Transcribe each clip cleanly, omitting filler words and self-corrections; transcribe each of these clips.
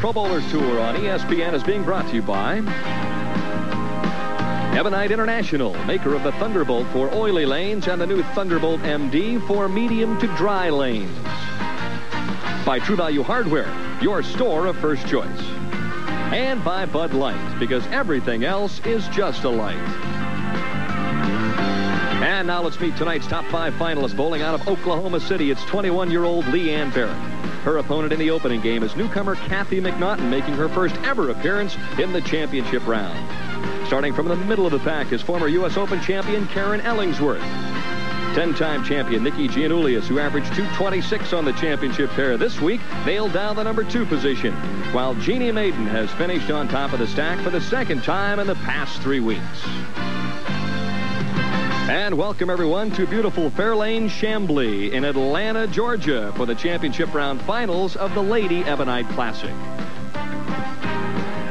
Pro Bowlers Tour on ESPN is being brought to you by Ebonite International, maker of the Thunderbolt for oily lanes and the new Thunderbolt MD for medium to dry lanes. By True Value Hardware, your store of first choice. And by Bud Light, because everything else is just a light. And now let's meet tonight's top 5 finalists bowling out of Oklahoma City. It's 21-year-old Leanne Barrette. Her opponent in the opening game is newcomer Kathy McNaughton, making her first ever appearance in the championship round. Starting from the middle of the pack is former U.S. Open champion Karen Ellingsworth. 10-time champion Nikki Gianulias, who averaged .226 on the championship pair this week, nailed down the number 2 position, while Jeanne Maiden has finished on top of the stack for the second time in the past 3 weeks. And welcome, everyone, to beautiful Fair Lanes Chamblee in Atlanta, Georgia, for the championship round finals of the Lady Ebonite Classic.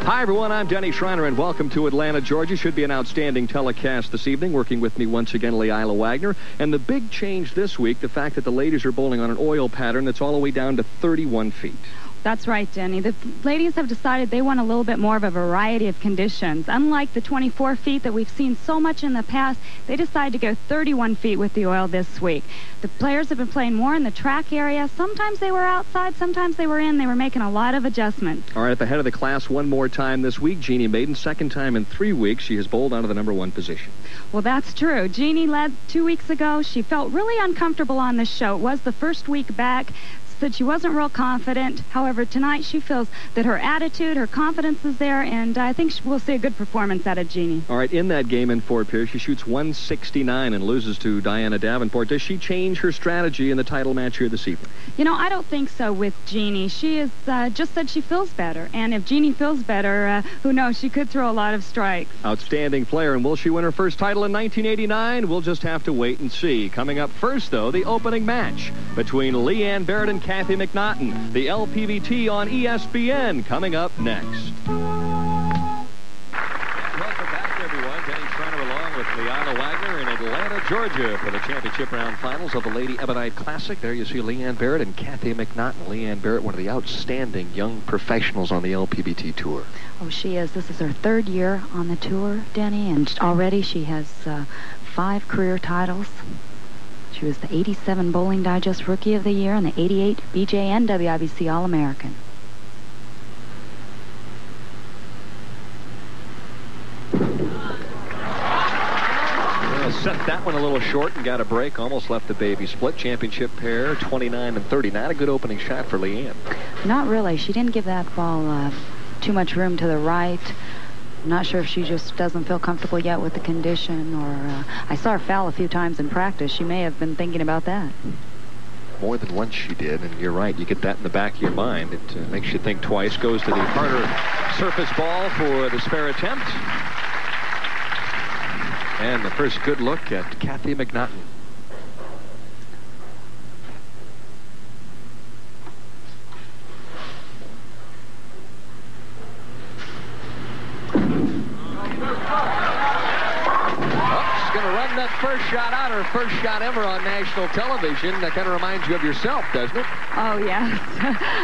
Hi, everyone. I'm Denny Schreiner, and welcome to Atlanta, Georgia. Should be an outstanding telecast this evening. Working with me once again, Leila Wagner. And the big change this week, the fact that the ladies are bowling on an oil pattern that's all the way down to 31 feet. That's right, Denny. The ladies have decided they want a little bit more of a variety of conditions. Unlike the 24 feet that we've seen so much in the past, they decided to go 31 feet with the oil this week. The players have been playing more in the track area. Sometimes they were outside, sometimes they were in. They were making a lot of adjustments. All right, at the head of the class one more time this week, Jeanne Maiden, second time in 3 weeks. She has bowled out of the number 1 position. Well, that's true. Jeanne led 2 weeks ago. She felt really uncomfortable on this show. It was the first week back. Said she wasn't real confident. However, tonight she feels that her attitude, her confidence is there, and I think we'll see a good performance out of Jeanne. All right, in that game in Fort Pierce, she shoots .169 and loses to Diana Davenport. Does she change her strategy in the title match here this evening? You know, I don't think so with Jeanne. She has just said she feels better, and if Jeanne feels better, who knows, she could throw a lot of strikes. Outstanding player, and will she win her first title in 1989? We'll just have to wait and see. Coming up first, though, the opening match between Leanne Barrette and Kathy McNaughton. The LPBT on ESPN coming up next. Welcome back, everyone. Denny Schreiner along with Leanne Wagner in Atlanta, Georgia for the championship round finals of the Lady Ebonite Classic. There you see Leanne Barrette and Kathy McNaughton. Leanne Barrette, one of the outstanding young professionals on the LPBT tour. Oh, she is. This is her 3rd year on the tour, Denny, and already she has 5 career titles. She was the 87 Bowling Digest Rookie of the Year and the 88 BJN WIBC All-American. Well, set that one a little short and got a break. Almost left the baby split. Championship pair, 29 and 30. Not a good opening shot for Leanne. Not really. She didn't give that ball too much room to the right. I'm not sure if she just doesn't feel comfortable yet with the condition, or I saw her foul a few times in practice. She may have been thinking about that. More than once she did, and you're right. You get that in the back of your mind. It makes you think twice. Goes to the harder surface ball for the spare attempt. And the first good look at Kathy McNaughton. First shot out, her first shot ever on national television. That kind of reminds you of yourself, doesn't it? Oh, yes.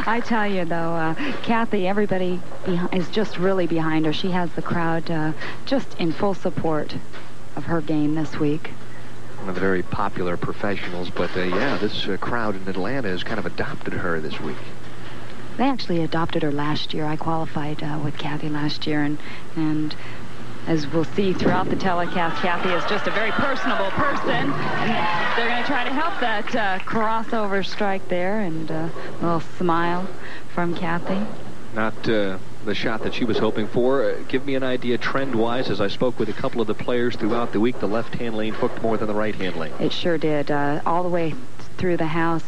I tell you, though, Kathy, everybody is just really behind her. She has the crowd just in full support of her game this week. One of the very popular professionals, but yeah, this crowd in Atlanta has kind of adopted her this week. They actually adopted her last year. I qualified with Kathy last year, and as we'll see throughout the telecast, Kathy is just a very personable person, and they're going to try to help that crossover strike there, and a little smile from Kathy. Not the shot that she was hoping for. Give me an idea trend-wise. As I spoke with a couple of the players throughout the week, the left-hand lane hooked more than the right-hand lane. It sure did. All the way through the house,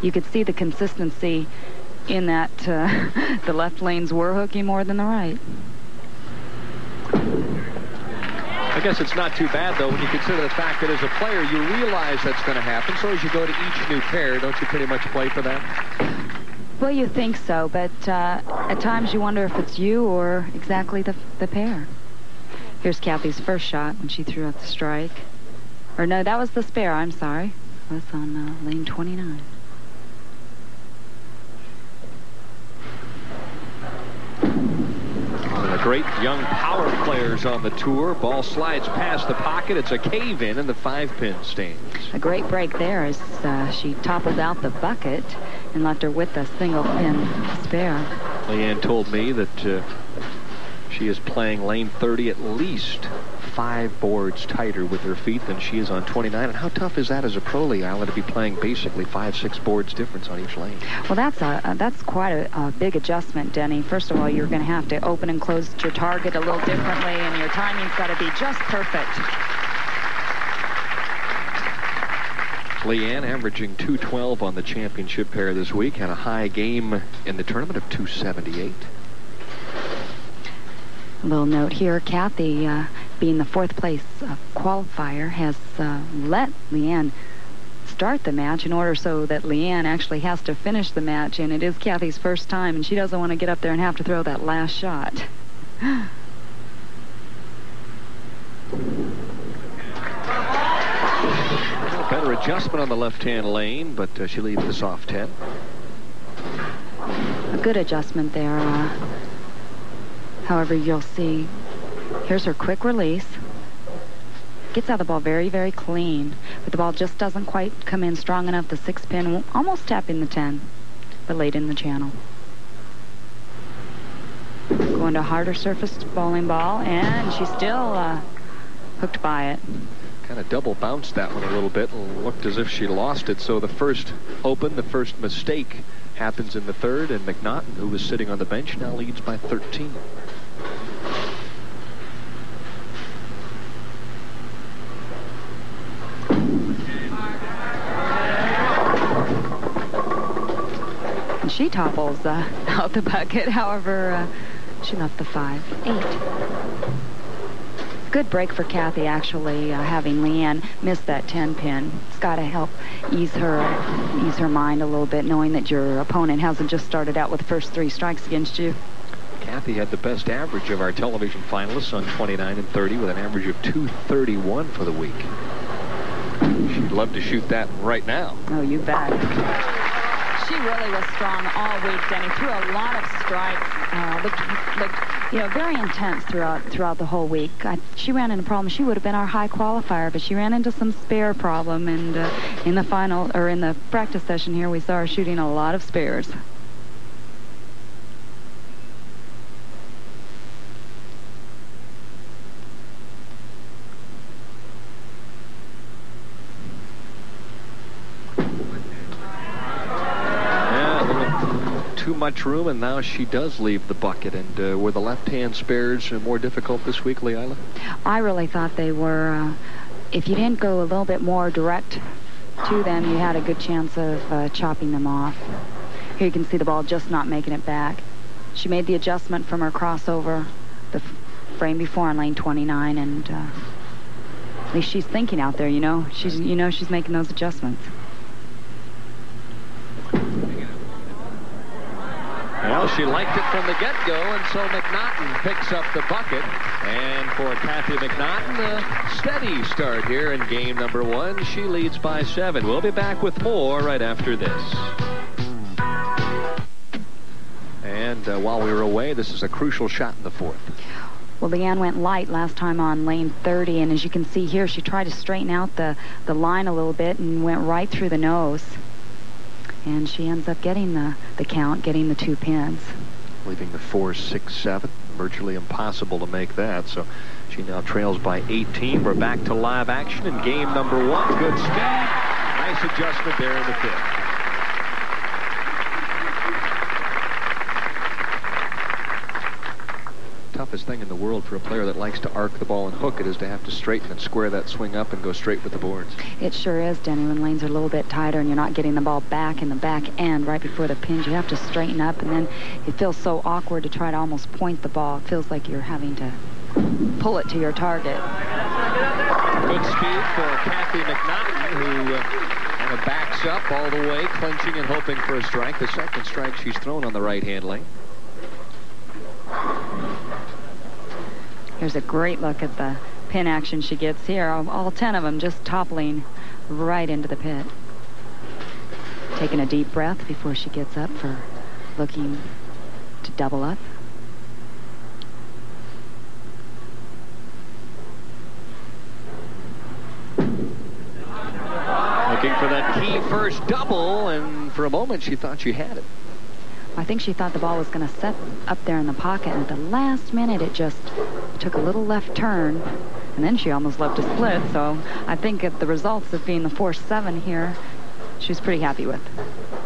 you could see the consistency in that the left lanes were hooking more than the right. I guess it's not too bad, though, when you consider the fact that as a player, you realize that's going to happen. So as you go to each new pair, don't you pretty much play for that? Well, you think so, but at times you wonder if it's you or exactly the pair. Here's Kathy's first shot when she threw out the strike. Or no, that was the spare, I'm sorry. It was on lane 29. great young power players on the tour. Ball slides past the pocket. It's a cave-in, and the 5-pin stands. A great break there as she toppled out the bucket and left her with a single pin spare. Leanne told me that she is playing lane 30 at least 5 boards tighter with her feet than she is on 29. And how tough is that as a pro, Leanne, to be playing basically 5-6 boards difference on each lane? Well, that's quite a big adjustment, Denny. First of all, you're going to have to open and close your target a little differently, and your timing's got to be just perfect. Leanne averaging 212 on the championship pair this week. Had a high game in the tournament of 278. A little note here, Kathy, being the 4th place qualifier, has let Leanne start the match in order so that Leanne actually has to finish the match, and it is Kathy's first time, and she doesn't want to get up there and have to throw that last shot. Better adjustment on the left-hand lane, but she leaves this off 10. A good adjustment there. However, you'll see, here's her quick release. Gets out of the ball very, very clean, but the ball just doesn't quite come in strong enough. The 6-pin almost tapping the 10, but late in the channel. Going to a harder surface bowling ball, and she's still hooked by it. Kind of double bounced that one a little bit and looked as if she lost it. So the first open, the first mistake happens in the 3rd, and McNaughton, who was sitting on the bench, now leads by 13. And she topples out the bucket. However, she left the 5-8. Good break for Kathy, actually, having Leanne miss that 10-pin. It's got to help ease her mind a little bit, knowing that your opponent hasn't just started out with the first 3 strikes against you. Kathy had the best average of our television finalists on 29 and 30 with an average of 231 for the week. She'd love to shoot that right now. Oh, you bet. She really was strong all week, Denny. Threw a lot of strikes. Looked very intense throughout the whole week. She ran into a problem. She would have been our high qualifier, but she ran into some spare problem. And in the practice session here, we saw her shooting a lot of spares. Too much room, and now she does leave the bucket. And were the left-hand spares more difficult this week, Leila? I really thought they were. If you didn't go a little bit more direct to them, you had a good chance of chopping them off. Here you can see the ball just not making it back. She made the adjustment from her crossover the frame before on lane 29, and at least she's thinking out there, She's making those adjustments. Well, she liked it from the get-go, and so McNaughton picks up the bucket. And for Kathy McNaughton, a steady start here in game number 1. She leads by 7. We'll be back with more right after this. And while we were away, this is a crucial shot in the 4th. Well, Leanne went light last time on lane 30, and as you can see here, she tried to straighten out the line a little bit and went right through the nose. And she ends up getting the count, getting the 2 pins. Leaving the 4, 6, 7. Virtually impossible to make that. So she now trails by 18. We're back to live action in game number 1. Good speed. Nice adjustment there in the 5th. Toughest thing in the world for a player that likes to arc the ball and hook it is to have to straighten and square that swing up and go straight with the boards. It sure is, Denny. When lanes are a little bit tighter and you're not getting the ball back in the back end right before the pins, you have to straighten up, and then it feels so awkward to try to almost point the ball. It feels like you're having to pull it to your target. Good speed for Kathy McNaughton, who kind of backs up all the way, clenching and hoping for a strike. The second strike she's thrown on the right-hand lane. Here's a great look at the pin action she gets here. All 10 of them just toppling right into the pit. Taking a deep breath before she gets up for looking to double up. first double, and for a moment she thought she had it. I think she thought the ball was going to set up there in the pocket, and at the last minute it just took a little left turn, and then she almost left a split. So I think at the results of being the 4-7 here, she was pretty happy with.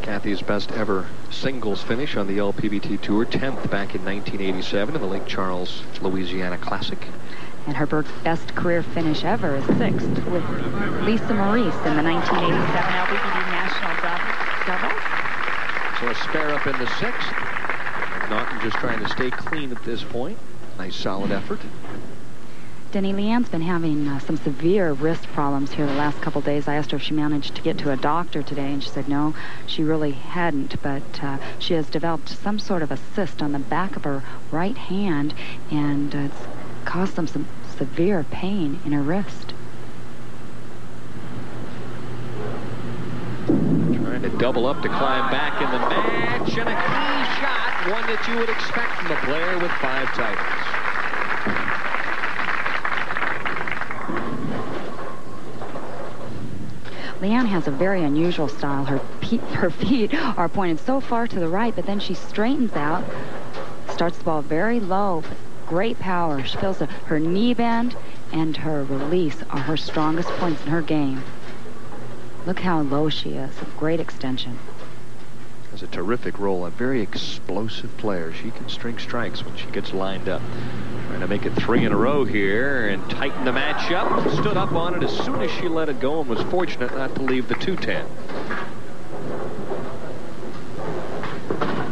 Kathy's best ever singles finish on the LPBT Tour, 10th back in 1987 in the Lake Charles, Louisiana Classic. And her best career finish ever is 6th with Lisa Maurice in the 1987 LPBT National Doubles. So a spare up in the 6th. McNaughton just trying to stay clean at this point. Nice solid effort. Denny, Leanne's been having some severe wrist problems here the last couple days. I asked her if she managed to get to a doctor today, and she said no, she really hadn't, but she has developed some sort of a cyst on the back of her right hand, and it's caused some severe pain in her wrist. Trying to double up to climb back in the match, and a key shot, one that you would expect from a player with 5 titles. Leanne has a very unusual style. Her feet are pointed so far to the right, but then she straightens out, starts the ball very low, great power. She feels her knee bend and her release are her strongest points in her game. Look how low she is, a great extension. Has a terrific roll, a very explosive player. She can string strikes when she gets lined up. Trying to make it 3 in a row here and tighten the match up. Stood up on it as soon as she let it go and was fortunate not to leave the 210.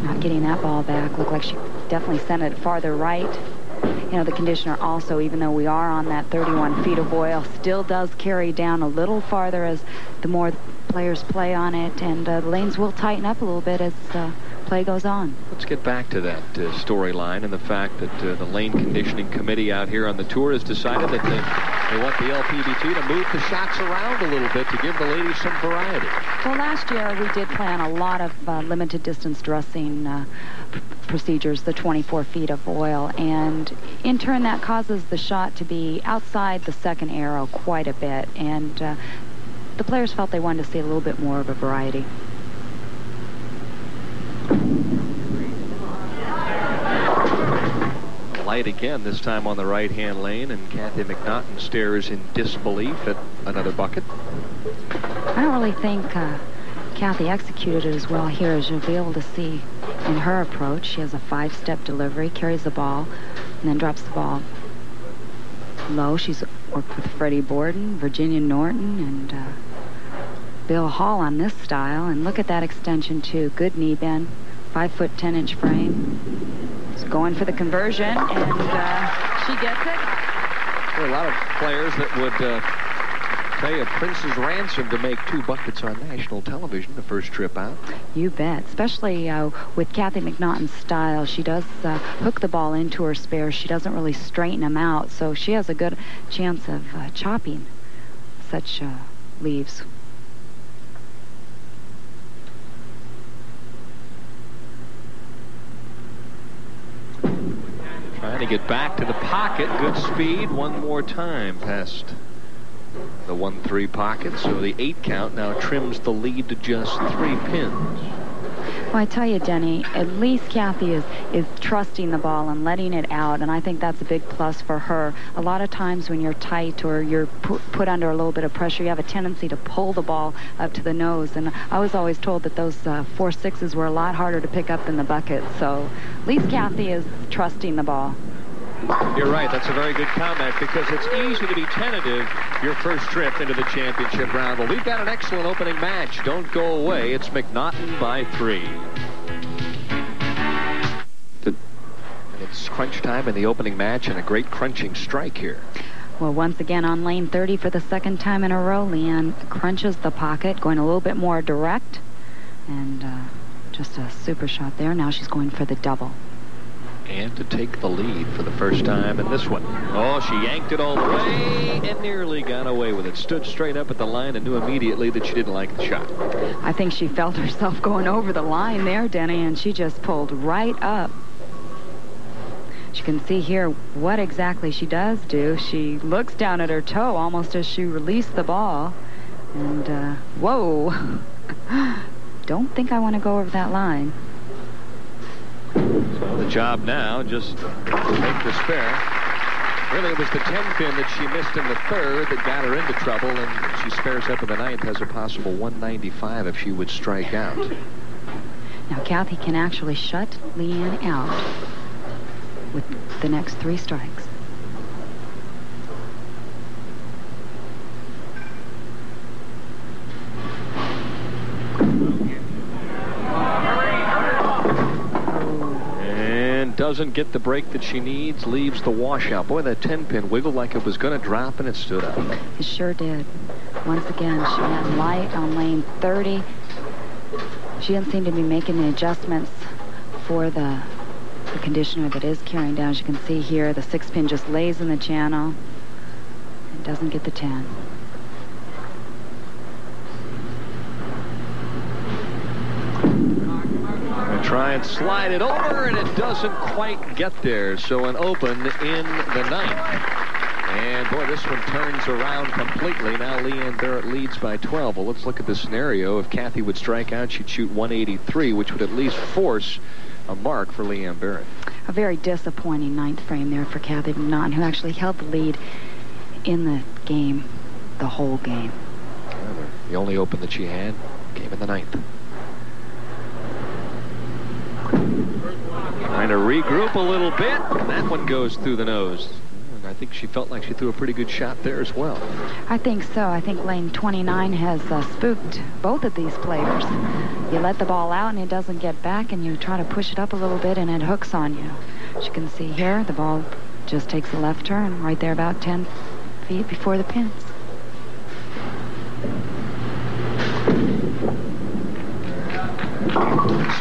Not getting that ball back. Looked like she definitely sent it farther right. You know, the conditioner also, even though we are on that 31 feet of oil, still does carry down a little farther as the more players play on it, and the lanes will tighten up a little bit as play goes on. Let's get back to that storyline and the fact that the lane conditioning committee out here on the tour has decided that they want the LPBT to move the shots around a little bit to give the ladies some variety. Well, last year we did plan a lot of limited distance dressing procedures, the 24 feet of oil, and in turn that causes the shot to be outside the second arrow quite a bit, and the players felt they wanted to see a little bit more of a variety. Light again, this time on the right-hand lane, and Kathy McNaughton stares in disbelief at another bucket. I don't really think Kathy executed it as well here as you'll be able to see in her approach. She has a 5-step delivery, carries the ball, and then drops the ball low. She's worked with Freddie Borden, Virginia Norton, and Bill Hall on this style. And look at that extension, too. Good knee bend, 5-foot 10-inch frame. She's going for the conversion, and she gets it. There are a lot of players that would pay a prince's ransom to make 2 buckets on national television the first trip out. You bet, especially with Kathy McNaughton's style. She does hook the ball into her spares. She doesn't really straighten them out, so she has a good chance of chopping such leaves. Trying to get back to the pocket. Good speed. One more time past the 1-3 pocket. So the 8 count now trims the lead to just 3 pins. Well, I tell you, Denny, at least Kathy is trusting the ball and letting it out, and I think that's a big plus for her. A lot of times when you're tight or you're put under a little bit of pressure, you have a tendency to pull the ball up to the nose, and I was always told that those 4-6s were a lot harder to pick up than the bucket, so at least Kathy is trusting the ball. You're right. That's a very good comment because it's easy to be tentative your first trip into the championship round. Well, we've got an excellent opening match. Don't go away. It's McNaughton by 3. It's crunch time in the opening match and a great crunching strike here. Well, once again on lane 30 for the second time in a row, Leanne crunches the pocket, going a little bit more direct, and just a super shot there. Now she's going for the double. And to take the lead for the first time in this one. Oh, she yanked it all the way and nearly got away with it. Stood straight up at the line and knew immediately that she didn't like the shot. I think she felt herself going over the line there, Denny, and she just pulled right up. You can see here what exactly she does do. She looks down at her toe almost as she released the ball. And, whoa. Don't think I want to go over that line. So the job now, just make the spare. Really, it was the 10 pin that she missed in the third that got her into trouble, and she spares up in the ninth, has a possible 195 if she would strike out. Now, Kathy can actually shut Leanne out with the next 3 strikes. Doesn't get the break that she needs, leaves the washout. Boy, that 10-pin wiggled like it was going to drop, and it stood up. It sure did. Once again, she went light on lane 30. She doesn't seem to be making the adjustments for the conditioner that is carrying down. As you can see here, the 6-pin just lays in the channel and doesn't get the 10. Try and slide it over, and it doesn't quite get there. So an open in the ninth. And boy, this one turns around completely. Now Leanne Barrette leads by 12. Well, let's look at the scenario. If Kathy would strike out, she'd shoot 183, which would at least force a mark for Leanne Barrette. A very disappointing ninth frame there for Kathy McNaughton, who actually held the lead in the game, the whole game. The only open that she had came in the ninth. Trying to regroup a little bit, and that one goes through the nose. And I think she felt like she threw a pretty good shot there as well. I think so. I think lane 29 has spooked both of these players. You let the ball out and it doesn't get back, and you try to push it up a little bit and it hooks on you. As you can see here, the ball just takes a left turn right there about 10 feet before the pins.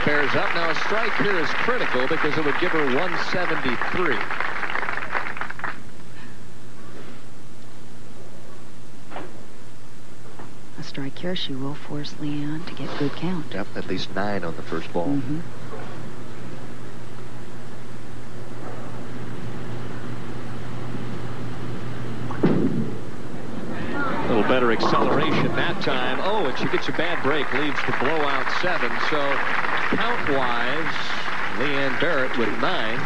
Spares up. Now a strike here is critical because it would give her 173. A strike here, she will force Leanne to get good count. Yep, at least 9 on the first ball. Mm-hmm. A little better acceleration that time. Oh, and she gets a bad break, leaves the blowout 7. So count-wise, Leanne Barrette with 9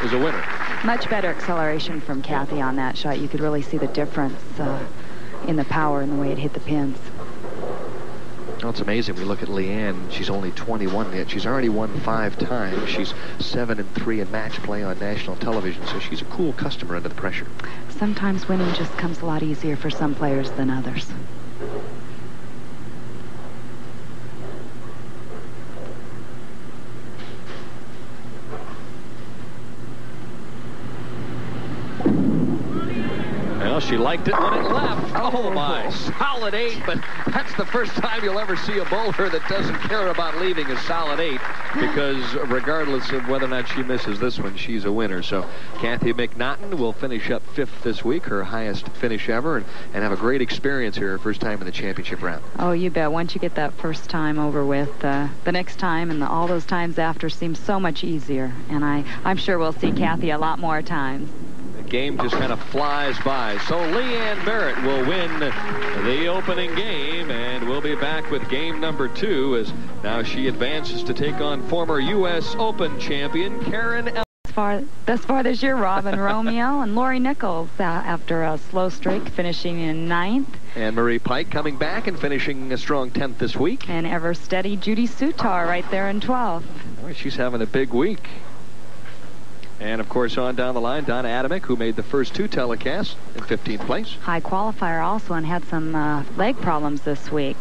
is a winner. Much better acceleration from Kathy on that shot. You could really see the difference in the power and the way it hit the pins. Well, it's amazing. We look at Leanne. She's only 21 yet. She's already won 5 times. She's 7-3 in match play on national television, so she's a cool customer under the pressure. Sometimes winning just comes a lot easier for some players than others. Well, she liked it when it left. Oh, my. Solid 8, but that's the first time you'll ever see a bowler that doesn't care about leaving a solid 8, because regardless of whether or not she misses this one, she's a winner. So Kathy McNaughton will finish up 5th this week, her highest finish ever, and have a great experience here, her first time in the championship round. Oh, you bet. Once you get that first time over with, the next time and all those times after seems so much easier. And I'm sure we'll see Kathy a lot more times. Game just kind of flies by. So Leanne Barrette will win the opening game, and we'll be back with game number 2 as now she advances to take on former U.S. Open champion Karen Thus far this year, Robin Romeo and Lori Nichols after a slow streak finishing in 9th. And Marie Pike coming back and finishing a strong 10th this week. And ever steady Judy Sutar right there in 12th. Boy, she's having a big week. And, of course, on down the line, Donna Adamick, who made the first 2 telecasts in 15th place. High qualifier also, and had some leg problems this week.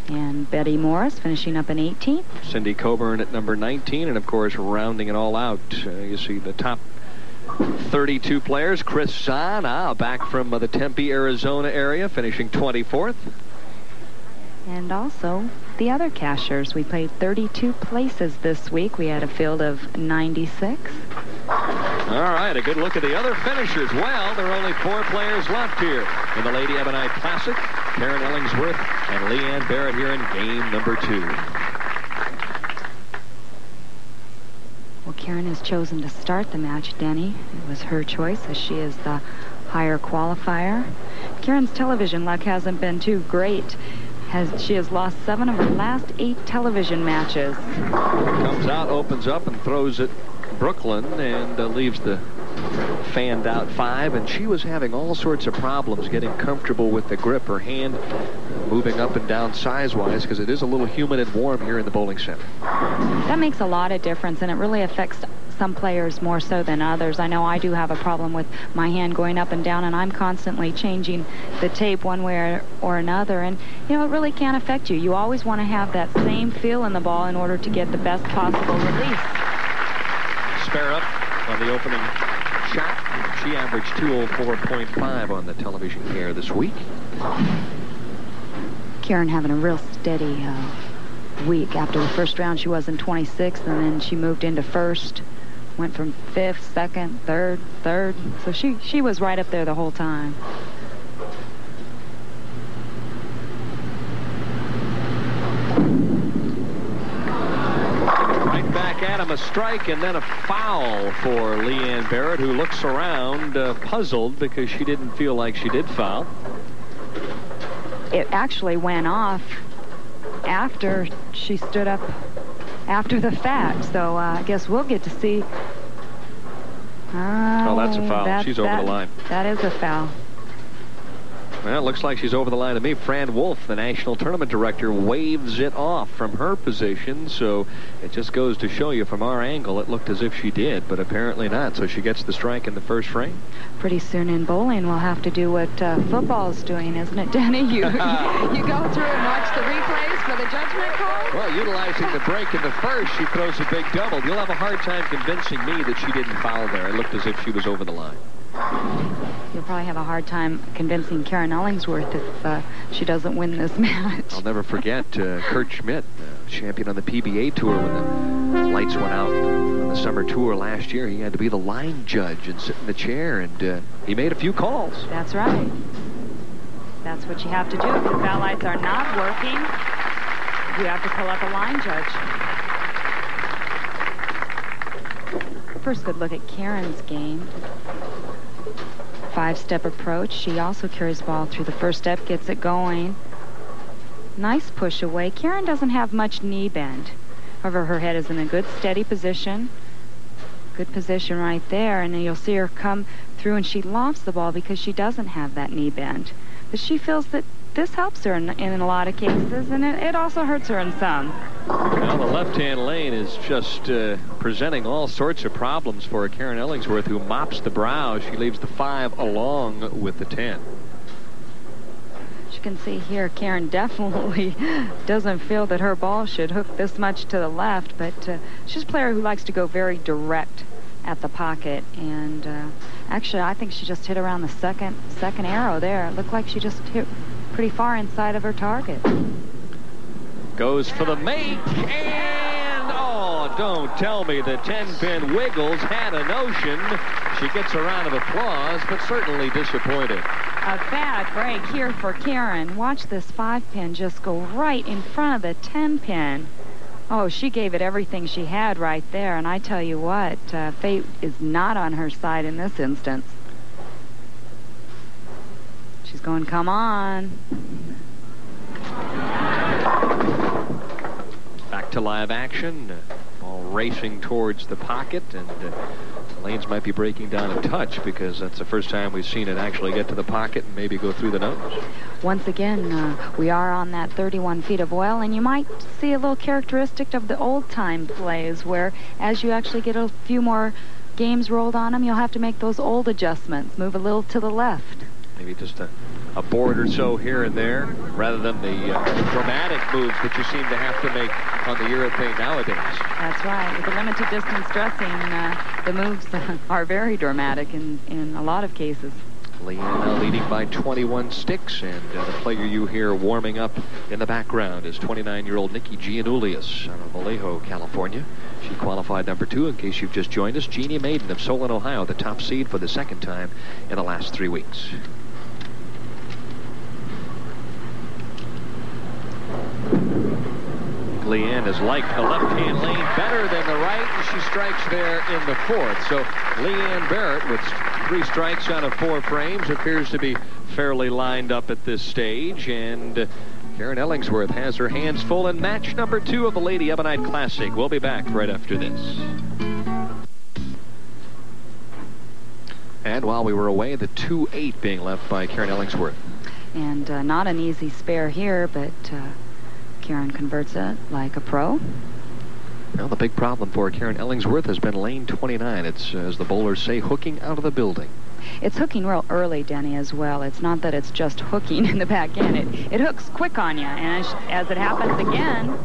And Betty Morris finishing up in 18th. Cindy Coburn at number 19. And, of course, rounding it all out, you see the top 32 players. Chris Zahn, back from the Tempe, Arizona area, finishing 24th. And also the other cashers. We played 32 places this week. We had a field of 96. All right, a good look at the other finishers. Well, there are only 4 players left here in the Lady Ebonite Classic. Karen Ellingsworth and Leanne Barrette here in game number 2. Well, Karen has chosen to start the match, Denny. It was her choice, as she is the higher qualifier. Karen's television luck hasn't been too great. She has lost 7 of her last 8 television matches. Comes out, opens up, and throws it Brooklyn, and leaves the fanned out 5. And she was having all sorts of problems getting comfortable with the grip. Her hand moving up and down size-wise because it is a little humid and warm here in the bowling center. That makes a lot of difference, and it really affects some players more so than others. I know I do have a problem with my hand going up and down, and I'm constantly changing the tape one way or another, and you know, it really can affect you. You always want to have that same feel in the ball in order to get the best possible release. Spare up on the opening shot. She averaged 204.5 on the television care this week. Karen having a real steady week. After the first round, she was in 26th, and then she moved into first. Went from 5th, 2nd, 3rd. So she was right up there the whole time. Right back at him, a strike, and then a foul for Leanne Barrette, who looks around puzzled because she didn't feel like she did foul. It actually went off after she stood up after the fact, so I guess we'll get to see. Oh, that's a foul. She's over the line. That is a foul. Well, it looks like she's over the line to me. Fran Wolf, the national tournament director, waves it off from her position, so it just goes to show you from our angle it looked as if she did, but apparently not. So she gets the strike in the first frame. Pretty soon in bowling we'll have to do what football's doing, isn't it, Denny? You go through and watch the replays for the judgment call? Well, utilizing the break in the first, she throws a big double. You'll have a hard time convincing me that she didn't foul there. It looked as if she was over the line. You'll probably have a hard time convincing Karen Ellingsworth if she doesn't win this match. I'll never forget Kurt Schmidt, champion on the PBA tour when the lights went out on the summer tour last year. He had to be the line judge and sit in the chair, and he made a few calls. That's right. That's what you have to do. If the foul lights are not working, you have to pull up a line judge. First good look at Karen's game. 5-step approach. She also carries the ball through the first step, gets it going. Nice push away. Karen doesn't have much knee bend. However, her head is in a good steady position. Good position right there, and then you'll see her come through and she lofts the ball because she doesn't have that knee bend. But she feels that this helps her in a lot of cases, and it also hurts her in some. Well, the left-hand lane is just presenting all sorts of problems for Karen Ellingsworth, who mops the brow. She leaves the 5 along with the 10. As you can see here, Karen definitely doesn't feel that her ball should hook this much to the left, but she's a player who likes to go very direct at the pocket, and actually I think she just hit around the second arrow there. It looked like she just hit pretty far inside of her target. Goes for the make, and oh, don't tell me the 10-pin Wiggles had a notion. She gets a round of applause, but certainly disappointed. A bad break here for Karen. Watch this 5-pin just go right in front of the 10-pin. Oh, she gave it everything she had right there, and I tell you what, fate is not on her side in this instance. She's going, come on. Back to live action. Ball racing towards the pocket, and the lanes might be breaking down a touch because that's the first time we've seen it actually get to the pocket and maybe go through the nose. Once again, we are on that 31 feet of oil, and you might see a little characteristic of the old-time plays where as you actually get a few more games rolled on them, you'll have to make those old adjustments, move a little to the left. Maybe just a board or so here and there, rather than the dramatic moves that you seem to have to make on the urethane nowadays. That's right. With the limited distance dressing, the moves are very dramatic in a lot of cases. Leanne now leading by 21 sticks, and the player you hear warming up in the background is 29-year-old Nikki Gianulias out of Vallejo, California. She qualified number 2, in case you've just joined us. Jeanne Maiden of Solon, Ohio, the top seed for the second time in the last 3 weeks. Leanne has liked the left-hand lane better than the right, and she strikes there in the 4th. So Leanne Barrette, with 3 strikes out of 4 frames, appears to be fairly lined up at this stage, and Karen Ellingsworth has her hands full in match number 2 of the Lady Ebonite Classic. We'll be back right after this. And while we were away, the 2-8 being left by Karen Ellingsworth. And not an easy spare here, but Karen converts it like a pro. Well, the big problem for Karen Ellingsworth has been lane 29. It's, as the bowlers say, hooking out of the building. It's hooking real early, Denny, as well. It's not that it's just hooking in the back end. It hooks quick on you. And as it happens again,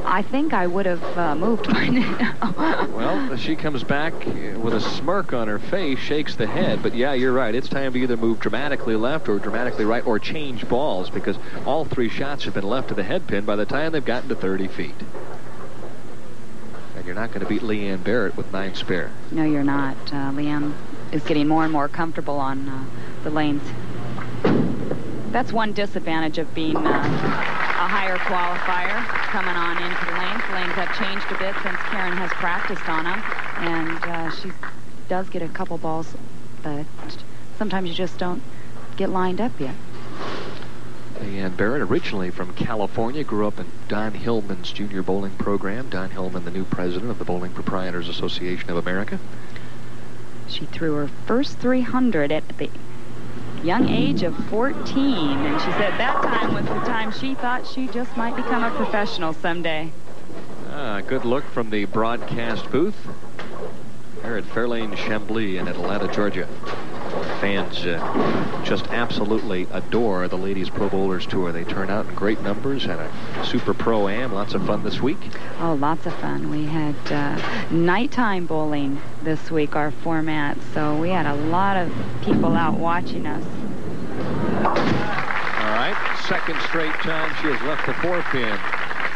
I think I would have moved by now. Well, she comes back with a smirk on her face, shakes the head. But, yeah, you're right. It's time to either move dramatically left or dramatically right or change balls, because all 3 shots have been left to the head pin by the time they've gotten to 30 feet. And you're not going to beat Leanne Barrette with 9 spare. No, you're not. Leanne is getting more and more comfortable on the lanes. That's one disadvantage of being a higher qualifier coming on into the lanes. The lanes have changed a bit since Karen has practiced on them. And she does get a couple balls, but sometimes you just don't get lined up yet. Leanne Barrette, originally from California, grew up in Don Hillman's junior bowling program. Don Hillman, the new president of the Bowling Proprietors Association of America. She threw her first 300 at the young age of 14, and she said that time was the time she thought she just might become a professional someday. Good look from the broadcast booth here at Fair Lanes Chamblee in Atlanta, Georgia. Fans just absolutely adore the Ladies Pro Bowlers Tour. They turn out in great numbers, had a super pro-am, lots of fun this week. Oh, lots of fun. We had nighttime bowling this week, our format, so we had a lot of people out watching us. All right, second straight time she has left the 4-pin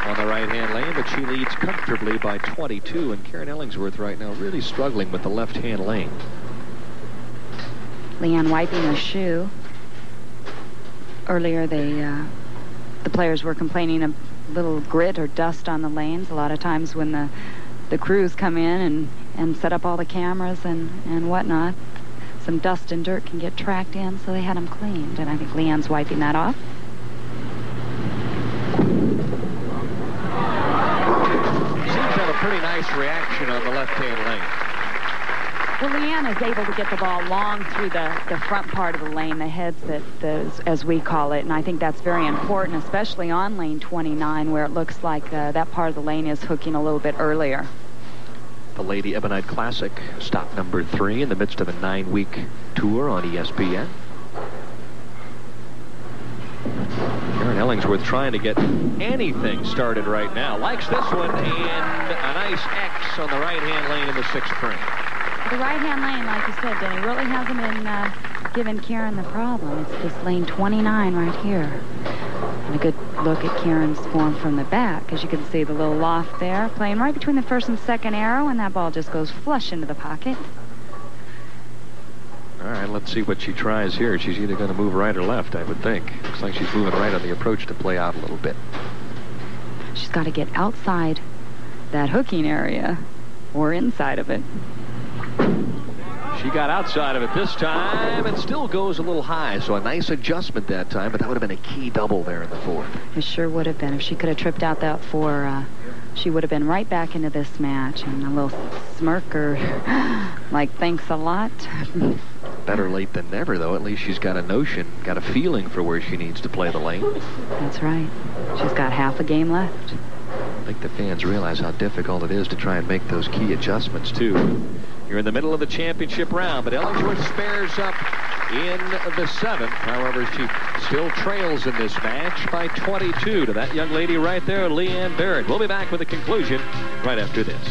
on the right-hand lane, but she leads comfortably by 22, and Karen Ellingsworth right now really struggling with the left-hand lane. Leanne wiping her shoe. Earlier, the players were complaining of little grit or dust on the lanes. A lot of times when the crews come in and set up all the cameras and whatnot, some dust and dirt can get tracked in, so they had them cleaned. And I think Leanne's wiping that off. Seems to have a pretty nice reaction on the left-hand lane. Well, Leanne is able to get the ball long through the front part of the lane, the heads, as we call it, and I think that's very important, especially on lane 29, where it looks like that part of the lane is hooking a little bit earlier. The Lady Ebonite Classic, stop number 3 in the midst of a 9-week tour on ESPN. Karen Ellingsworth trying to get anything started right now. Likes this one, and a nice X on the right-hand lane in the 6th frame. The right-hand lane, like you said, Denny, really hasn't been giving Karen the problem. It's this lane 29 right here. And a good look at Karen's form from the back. As you can see, the little loft there, playing right between the first and second arrow, and that ball just goes flush into the pocket. All right, let's see what she tries here. She's either going to move right or left, I would think. Looks like she's moving right on the approach to play out a little bit. She's got to get outside that hooking area or inside of it. She got outside of it this time and still goes a little high, so a nice adjustment that time, but that would have been a key double there in the 4th. It sure would have been. If she could have tripped out that 4, she would have been right back into this match, and a little smirker like, thanks a lot. Better late than never, though. At least she's got a notion, got a feeling for where she needs to play the lane. That's right. She's got half a game left. I think the fans realize how difficult it is to try and make those key adjustments, too. You're in the middle of the championship round, but Ellingsworth spares up in the 7th. However, she still trails in this match by 22 to that young lady right there, Leanne Barrette. We'll be back with the conclusion right after this.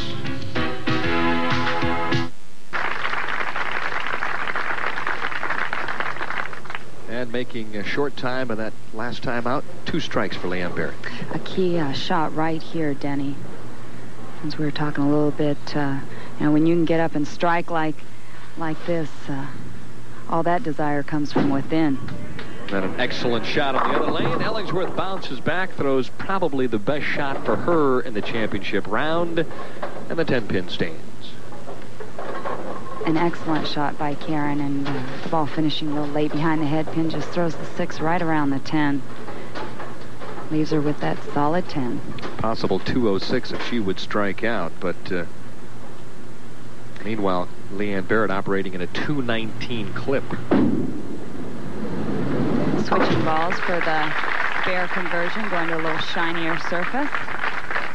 And making a short time of that last time out, 2 strikes for Leanne Barrette. A key shot right here, Denny. Since we were talking a little bit, you know, when you can get up and strike like this, all that desire comes from within. Then an excellent shot on the other lane. Ellingsworth bounces back, throws probably the best shot for her in the championship round, and the 10-pin stands. An excellent shot by Karen, and the ball finishing a little late behind the head pin. Just throws the 6 right around the 10. Leaves her with that solid 10. Possible 206 if she would strike out, but meanwhile, Leanne Barrette operating in a 219 clip. Switching balls for the spare conversion, going to a little shinier surface.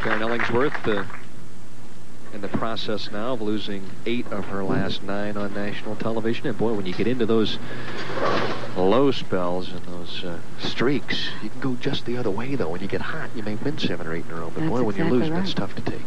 Karen Ellingsworth in the process now of losing 8 of her last 9 on national television. And boy, when you get into those low spells and those streaks, you can go just the other way, though. When you get hot, you may win 7 or 8 in a row. But That's boy, when exactly you lose, right. That's tough to take.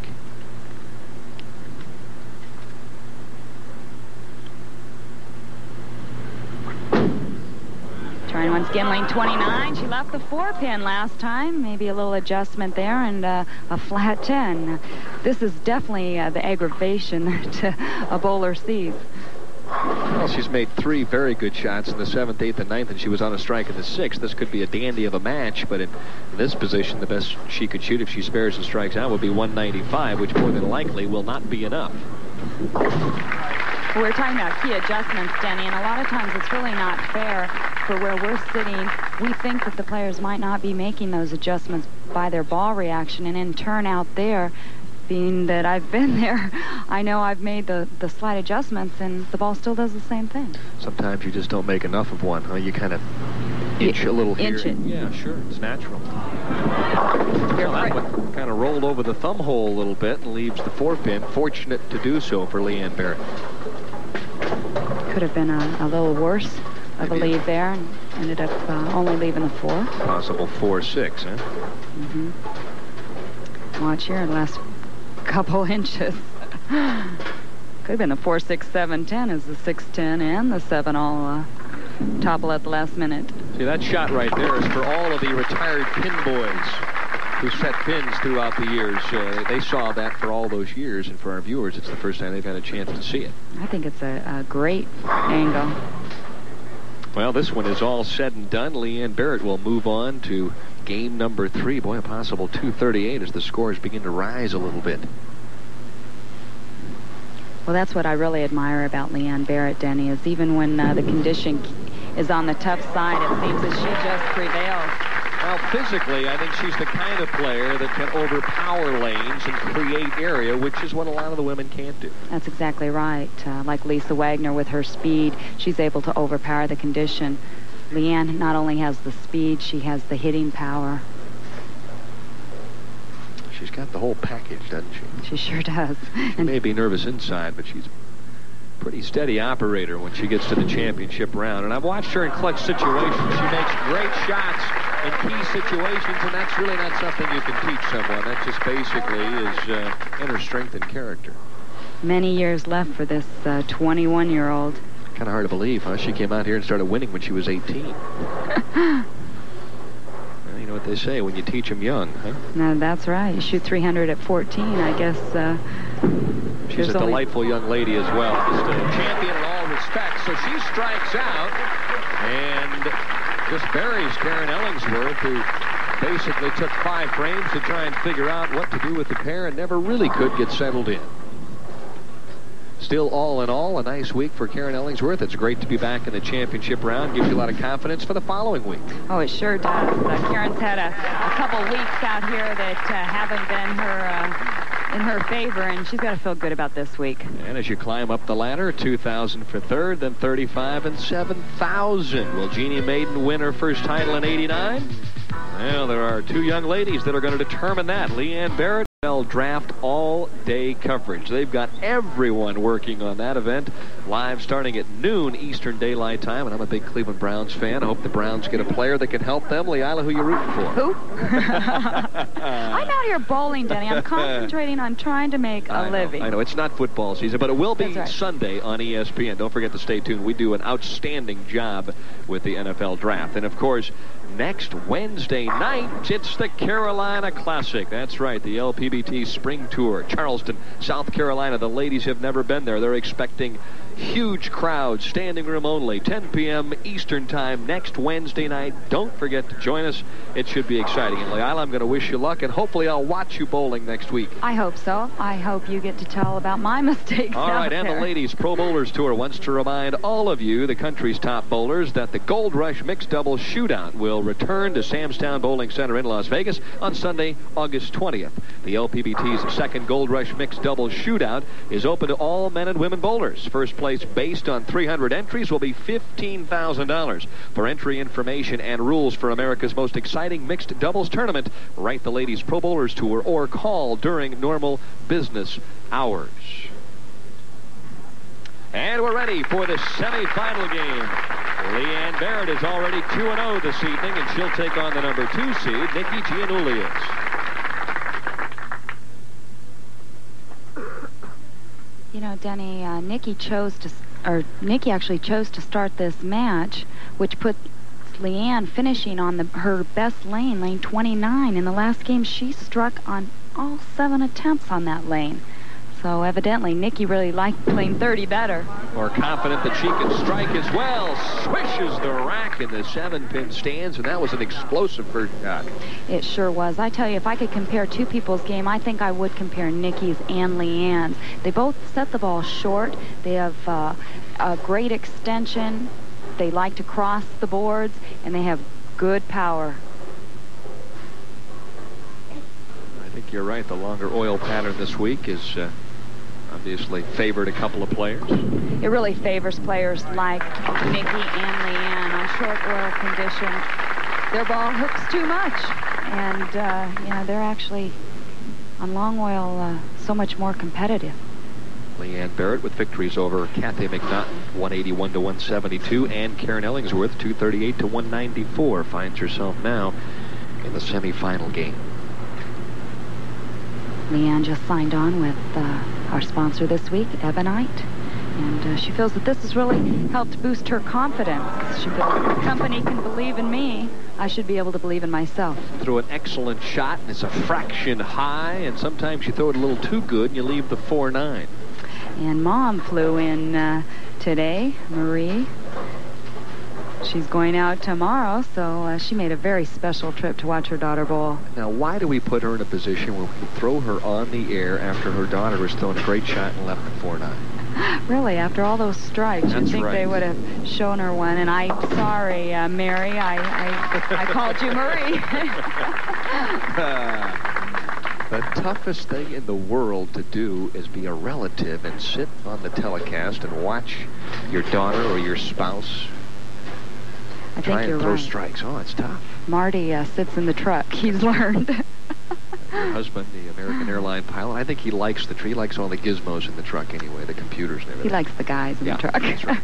Trying once again, lane 29. She left the 4-pin last time. Maybe a little adjustment there, and a flat 10. This is definitely the aggravation that a bowler sees. Well, she's made 3 very good shots in the 7th, 8th, and 9th, and she was on a strike in the 6th. This could be a dandy of a match, but in this position, the best she could shoot if she spares and strikes out would be 195, which more than likely will not be enough. We're talking about key adjustments, Denny, and a lot of times it's really not fair for where we're sitting. We think that the players might not be making those adjustments by their ball reaction, and in turn out there, being that I've been there, I know I've made the slight adjustments, and the ball still does the same thing. Sometimes you just don't make enough of one, huh? You kind of inch a little here. Inch it. Yeah, sure. It's natural. Well, that one kind of rolled over the thumb hole a little bit and leaves the 4-pin. Fortunate to do so for Leanne Barrette. Could have been a little worse of a lead there, and ended up only leaving the 4. Possible 4-6, huh? Mm-hmm. Watch here, last couple inches. Could have been a 4, 6, 7, 10 as the 6, 10 and the 7 all topple at the last minute. See, that shot right there is for all of the retired pin boys who set pins throughout the years. They saw that for all those years, and for our viewers, it's the first time they've had a chance to see it. I think it's a great angle. Well, this one is all said and done. Leanne Barrette will move on to game number 3. Boy, a possible 238 as the scores begin to rise a little bit. Well, that's what I really admire about Leanne Barrette, Denny, is even when the condition is on the tough side, it seems that she just prevails. Well, physically, I think she's the kind of player that can overpower lanes and create area, which is what a lot of the women can't do. That's exactly right. Like Lisa Wagner with her speed, she's able to overpower the condition. Leanne not only has the speed, she has the hitting power. She's got the whole package, doesn't she? She sure does. She may be nervous inside, but she's a pretty steady operator when she gets to the championship round. And I've watched her in clutch situations. She makes great shots in key situations, and that's really not something you can teach someone. That just basically is inner strength and character. Many years left for this 21-year-old. Kind of hard to believe, huh? She came out here and started winning when she was 18. Well, you know what they say, when you teach them young, huh? No, that's right. You shoot 300 at 14, I guess. She's a delightful young lady as well. Just a champion in all respects. So she strikes out and just buries Karen Ellingsworth, who basically took 5 frames to try and figure out what to do with the pair and never really could get settled in. Still, all in all, a nice week for Karen Ellingsworth. It's great to be back in the championship round. Gives you a lot of confidence for the following week. Oh, it sure does. Karen's had a couple weeks out here that haven't been in her favor, and she's got to feel good about this week. And as you climb up the ladder, 2,000 for third, then 35 and 7,000. Will Jeanne Maiden win her first title in '89? Well, there are 2 young ladies that are going to determine that. Leanne Barrette. Draft all-day coverage. They've got everyone working on that event live starting at noon Eastern Daylight Time, and I'm a big Cleveland Browns fan. I hope the Browns get a player that can help them. Leila, who you rooting for? Who? I'm out here bowling, Denny. I'm concentrating on trying to make a living. I know. It's not football season, but it will be right. Sunday on ESPN. Don't forget to stay tuned. We do an outstanding job with the NFL Draft. And, of course, next Wednesday night, it's the Carolina Classic. That's right, the LPBT Spring Tour. Charleston, South Carolina. The ladies have never been there. They're expecting Huge crowd, standing room only, 10 p.m. Eastern Time next Wednesday night. Don't forget to join us. It should be exciting. And Leila, I'm going to wish you luck, and hopefully I'll watch you bowling next week. I hope so. I hope you get to tell about my mistakes. All right, and the Ladies Pro Bowlers Tour wants to remind all of you, the country's top bowlers, that the Gold Rush Mixed Doubles Shootout will return to Samstown Bowling Center in Las Vegas on Sunday, August 20th. The LPBT's second Gold Rush Mixed Doubles Shootout is open to all men and women bowlers. First place, based on 300 entries, will be $15,000. For entry information and rules for America's most exciting mixed doubles tournament, write the Ladies Pro Bowlers Tour or call during normal business hours. And we're ready for the semifinal game. Leanne Barrette is already 2-0 this evening, and she'll take on the number 2 seed, Nikki Gianulias. You know, Denny, Nikki actually chose to start this match, which put Leanne finishing on her best lane, lane 29. In the last game, she struck on all 7 attempts on that lane. So evidently, Nikki really liked lane 30 better. More confident that she can strike as well. Swishes the rack in the 7-pin stands, and that was an explosive first shot. It sure was. I tell you, if I could compare two people's game, I think I would compare Nikki's and Leanne's. They both set the ball short. They have a great extension. They like to cross the boards, and they have good power. I think you're right. The longer oil pattern this week is obviously favored a couple of players. It really favors players like Nikki and Leanne on short oil conditions. Their ball hooks too much, and you know, they're actually on long oil so much more competitive. Leanne Barrette with victories over Kathy McNaughton, 181 to 172, and Karen Ellingsworth, 238 to 194, finds herself now in the semifinal game. Leanne just signed on with our sponsor this week, Ebonite, and she feels that this has really helped boost her confidence. She feels if the company can believe in me, I should be able to believe in myself. Threw an excellent shot, and it's a fraction high, and sometimes you throw it a little too good, and you leave the 4-9. And Mom flew in today, Marie. She's going out tomorrow, so she made a very special trip to watch her daughter bowl. Now, why do we put her in a position where we can throw her on the air after her daughter has thrown a great shot and left the 4-9? Really, after all those strikes, you'd think they would have shown her one. And I'm sorry, Mary, I called you Marie. The toughest thing in the world to do is be a relative and sit on the telecast and watch your daughter or your spouse try and throw strikes. Oh, it's tough. Marty sits in the truck. He's learned. Your husband, the American airline pilot, I think he likes he likes all the gizmos in the truck anyway, the computers and everything. He likes the guys in the truck. That's right.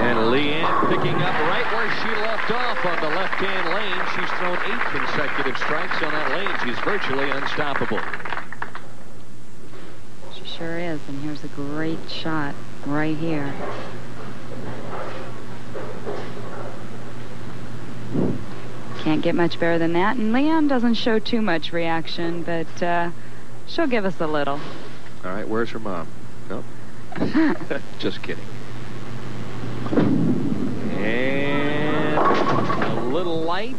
And Leanne picking up right where she left off on the left-hand lane. She's thrown 8 consecutive strikes on that lane. She's virtually unstoppable. Sure is, and here's a great shot right here. Can't get much better than that, and Leanne doesn't show too much reaction, but she'll give us a little. All right, where's her mom? Nope. Just kidding. And a little light.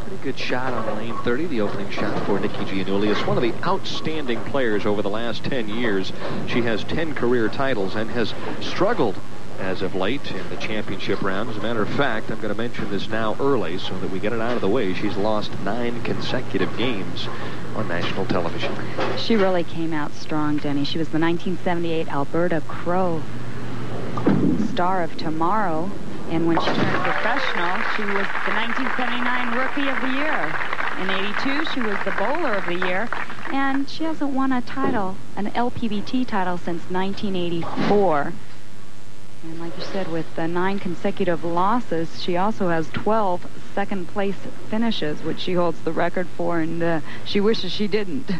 Pretty good shot on lane 30, the opening shot for Nikki Gianulias, one of the outstanding players over the last 10 years. She has 10 career titles and has struggled as of late in the championship round. As a matter of fact, I'm going to mention this now early so that we get it out of the way. She's lost 9 consecutive games on national television. She really came out strong, Denny. She was the 1978 Alberta Crow Star of Tomorrow. And when she turned professional, she was the 1979 Rookie of the Year. In '82, she was the Bowler of the Year. And she hasn't won a title, an LPBT title, since 1984. And like you said, with 9 consecutive losses, she also has 12 second-place finishes, which she holds the record for, and she wishes she didn't.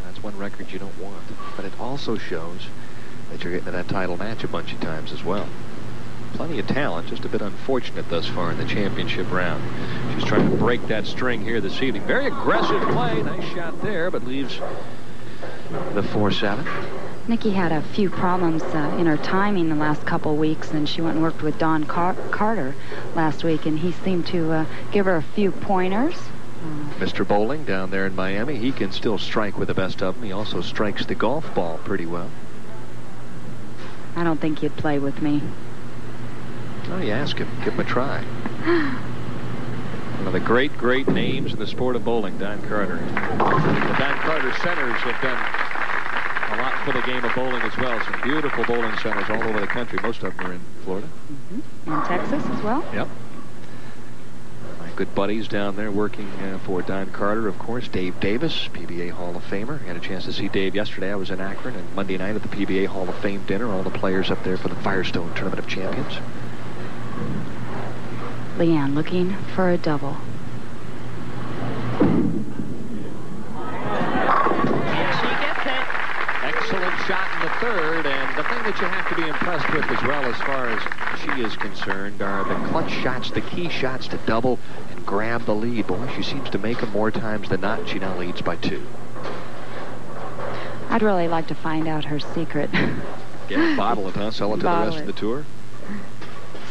That's one record you don't want. But it also shows that you're getting to that title match a bunch of times as well. Plenty of talent, just a bit unfortunate thus far in the championship round. She's trying to break that string here this evening. Very aggressive play. Nice shot there, but leaves the 4-7. Nikki had a few problems in her timing the last couple weeks, and she went and worked with Don Carter last week, and he seemed to give her a few pointers. Mr. Bowling down there in Miami, he can still strike with the best of them. He also strikes the golf ball pretty well. I don't think he'd play with me. Oh, you ask him. Give him a try. One of the great, great names in the sport of bowling, Don Carter. The Don Carter centers have done a lot for the game of bowling as well. Some beautiful bowling centers all over the country. Most of them are in Florida. In Texas as well? Yep. My good buddies down there working for Don Carter, of course. Dave Davis, PBA Hall of Famer. I had a chance to see Dave yesterday. I was in Akron, and Monday night at the PBA Hall of Fame dinner. All the players up there for the Firestone Tournament of Champions. Leanne looking for a double. And she gets it. Excellent shot in the third, and the thing that you have to be impressed with as well as far as she is concerned are the clutch shots, the key shots to double and grab the lead. Boy, she seems to make them more times than not. She now leads by 2. I'd really like to find out her secret. Get it, bottle it, huh? Sell it to the rest of the tour?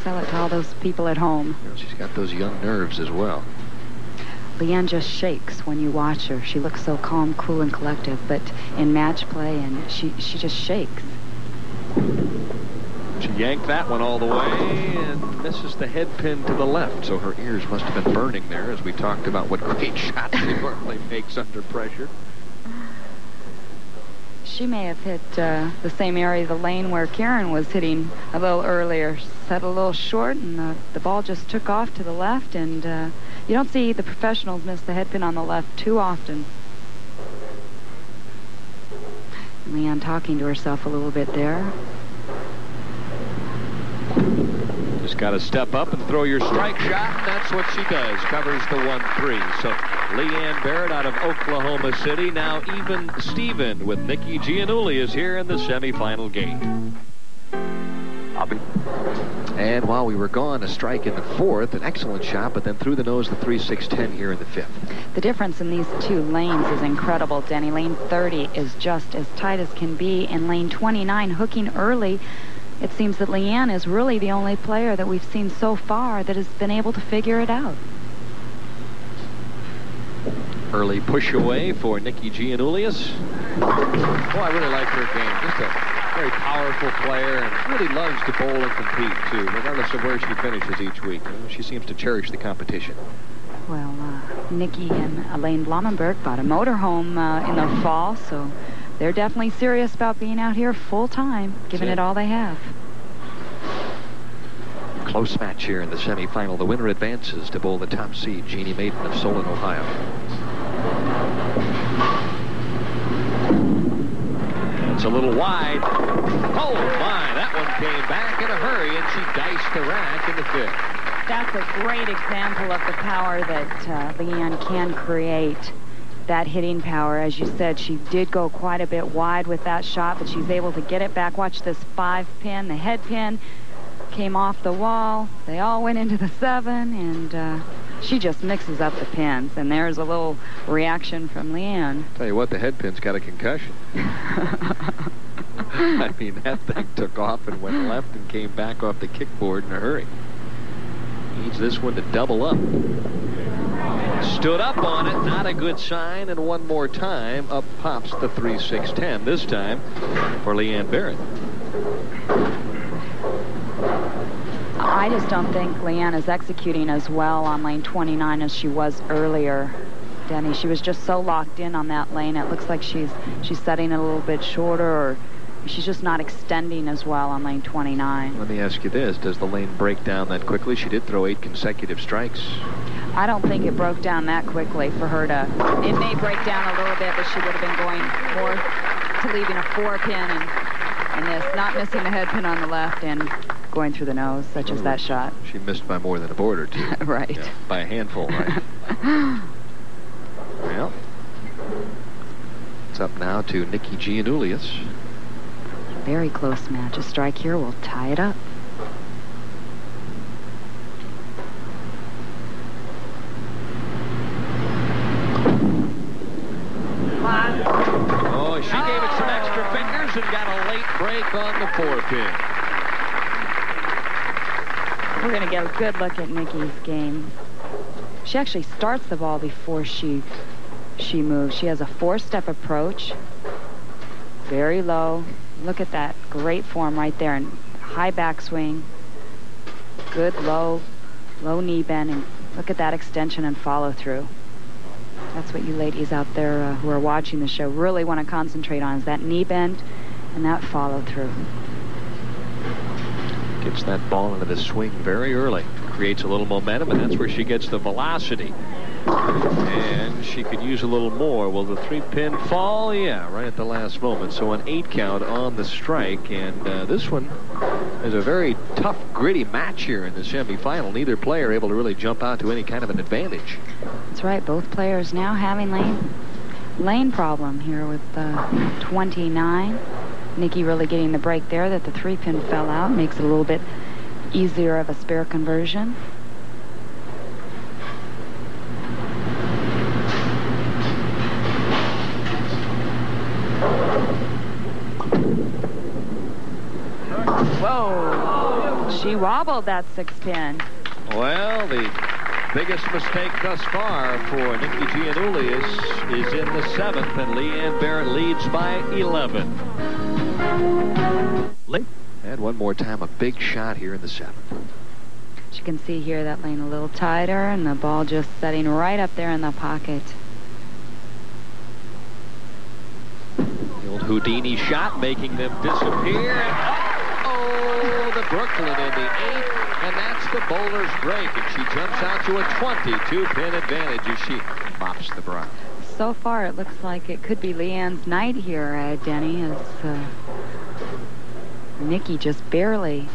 Sell it to all those people at home. You know, she's got those young nerves as well. Leanne just shakes when you watch her. She looks so calm, cool, and collective, but in match play, and she just shakes. She yanked that one all the way and misses the head pin to the left, so her ears must have been burning there as we talked about what great shots she normally makes under pressure. She may have hit the same area of the lane where Karen was hitting a little earlier. Set a little short, and the ball just took off to the left, and you don't see the professionals miss the head pin on the left too often. Leanne talking to herself a little bit there. Just got to step up and throw your strike shot, and that's what she does. Covers the 1-3. So Leanne Barrette out of Oklahoma City, now even Steven with Nikki Gianulias here in the semifinal game. And while we were gone, a strike in the 4th, an excellent shot, but then through the nose, the 3-6-10 here in the 5th. The difference in these two lanes is incredible, Denny. Lane 30 is just as tight as can be, and lane 29 hooking early. It seems that Leanne is really the only player that we've seen so far that has been able to figure it out. Early push away for Nikki Gianulias. Oh, I really like her game. Just a very powerful player, and really loves to bowl and compete, too, regardless of where she finishes each week. You know, she seems to cherish the competition. Well, Nikki and Elaine Blamenberg bought a motorhome in the fall, so they're definitely serious about being out here full time, giving it all they have. Close match here in the semifinal. The winner advances to bowl the top seed, Jeanne Maiden of Solon, Ohio. It's a little wide. Oh, my. That one came back in a hurry, and she diced the rack in the 5th. That's a great example of the power that Leanne can create. That hitting power, as you said, she did go quite a bit wide with that shot, but she's able to get it back. Watch this 5-pin. The head pin came off the wall. They all went into the 7, and she just mixes up the pins. And there's a little reaction from Leanne. Tell you what, the head pin's got a concussion. I mean, that thing took off and went left and came back off the kickboard in a hurry. Needs this one to double up. Stood up on it, not a good sign, and one more time, up pops the 3-6-10, this time for Leanne Barrette. I just don't think Leanne is executing as well on lane 29 as she was earlier, Denny. She was just so locked in on that lane. It looks like she's setting it a little bit shorter, or she's just not extending as well on lane 29. Let me ask you this. Does the lane break down that quickly? She did throw 8 consecutive strikes. I don't think it broke down that quickly for her to... It may break down a little bit, but she would have been going more to leaving a 4-pin and this, not missing the head pin on the left and going through the nose, such as that shot. She missed by more than a board or two. Right. Yeah, by a handful, right? Well, it's up now to Nikki Gianulias. Very close match. A strike here will tie it up. Oh, she gave it some extra fingers and got a late break on the 4-pin. We're going to get a good look at Nikki's game. She actually starts the ball before she moves. She has a 4-step approach. Very low. Look at that great form right there. And high backswing. Good low knee bend. And look at that extension and follow through. That's what you ladies out there who are watching the show really want to concentrate on, is that knee bend and that follow through. Gets that ball into the swing very early. Creates a little momentum, and that's where she gets the velocity. And she could use a little more. Will the 3-pin fall? Yeah, right at the last moment. So an 8 count on the strike. And this one is a very tough, gritty match here in the semifinal. Neither player able to really jump out to any kind of an advantage. That's right. Both players now having lane problem here with 29. Nikki really getting the break there that the 3-pin fell out. Makes it a little bit easier of a spare conversion. Whoa. She wobbled that 6-pin. Well, the biggest mistake thus far for Nikki Gianulias is in the 7th, and Leanne Barrette leads by 11. And one more time, a big shot here in the 7th. As you can see here, that lane a little tighter, and the ball just setting right up there in the pocket. The old Houdini shot, making them disappear. Oh, the Brooklyn in the 8th, and that's the bowler's break, and she jumps out to a 22-pin advantage as she mops the brown. So far, it looks like it could be Leanne's night here, Denny, as Nikki just barely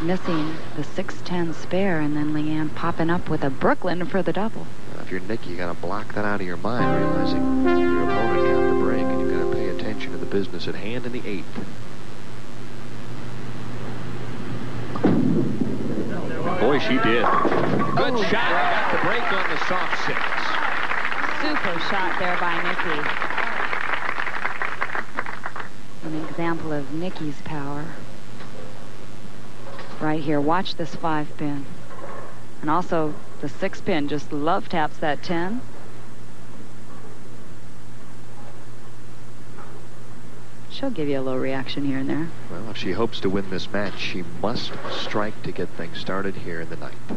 missing the 6-10 spare, and then Leanne popping up with a Brooklyn for the double. If you're Nikki, you got to block that out of your mind, realizing your opponent got the break, and you've got to pay attention to the business at hand in the 8th. Boy, she did. Good shot. Got the break on the soft 6. Super shot there by Nikki. An example of Nikki's power. Right here. Watch this 5-pin. And also the 6-pin just love taps that 10. She'll give you a little reaction here and there. Well, if she hopes to win this match, she must strike to get things started here in the 9th.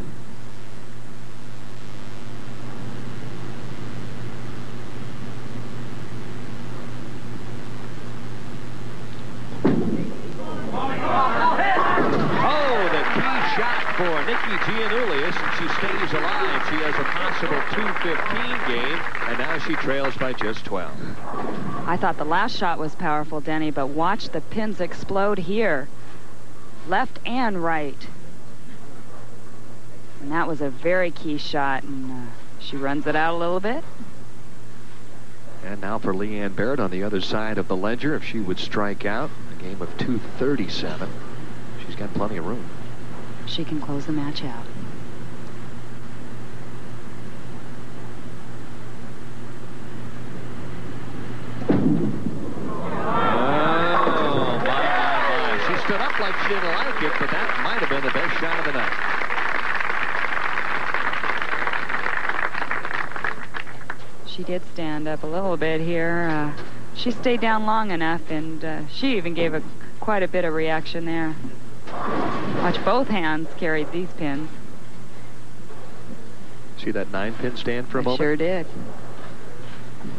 For Nikki Gianulias, and she stays alive. She has a possible 2-15 game, and now she trails by just 12. I thought the last shot was powerful, Denny, but watch the pins explode here. Left and right. And that was a very key shot, and she runs it out a little bit. And now for Leanne Barrette on the other side of the ledger. If she would strike out, a game of 237, she's got plenty of room. She can close the match out. Oh, my. She stood up like she didn't like it, but that might have been the best shot of the night. She did stand up a little bit here. She stayed down long enough, and she even gave quite a bit of reaction there. Watch, both hands carried these pins. See that 9-pin stand for a moment? Sure did.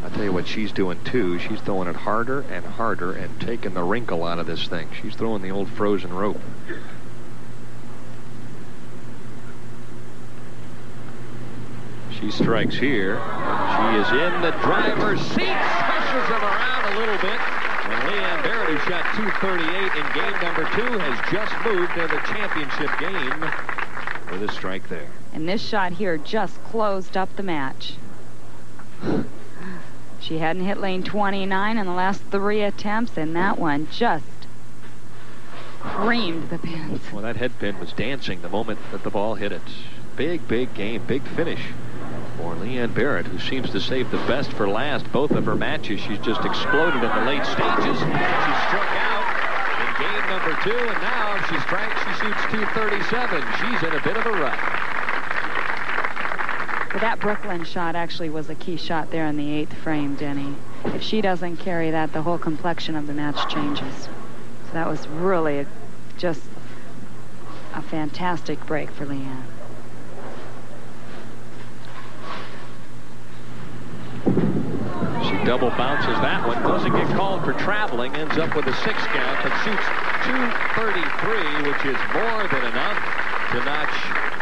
I'll tell you what she's doing, too. She's throwing it harder and harder and taking the wrinkle out of this thing. She's throwing the old frozen rope. She strikes here. She is in the driver's seat. Smashes him around a little bit. And Leanne Barrette, who shot 238 in game number 2, has just moved to the championship game with a strike there. And this shot here just closed up the match. She hadn't hit lane 29 in the last 3 attempts, and that one just creamed the pins. Well, that head pin was dancing the moment that the ball hit it. Big, big game, big finish for Leanne Barrette, who seems to save the best for last. Both of her matches, she's just exploded in the late stages. She struck out in game number 2, and now if she strikes, she shoots 237. She's in a bit of a rut. But that Brooklyn shot actually was a key shot there in the 8th frame, Denny. If she doesn't carry that, the whole complexion of the match changes. So that was really just a fantastic break for Leanne. She double bounces that one, doesn't get called for traveling, ends up with a 6 count, but shoots 233, which is more than enough to notch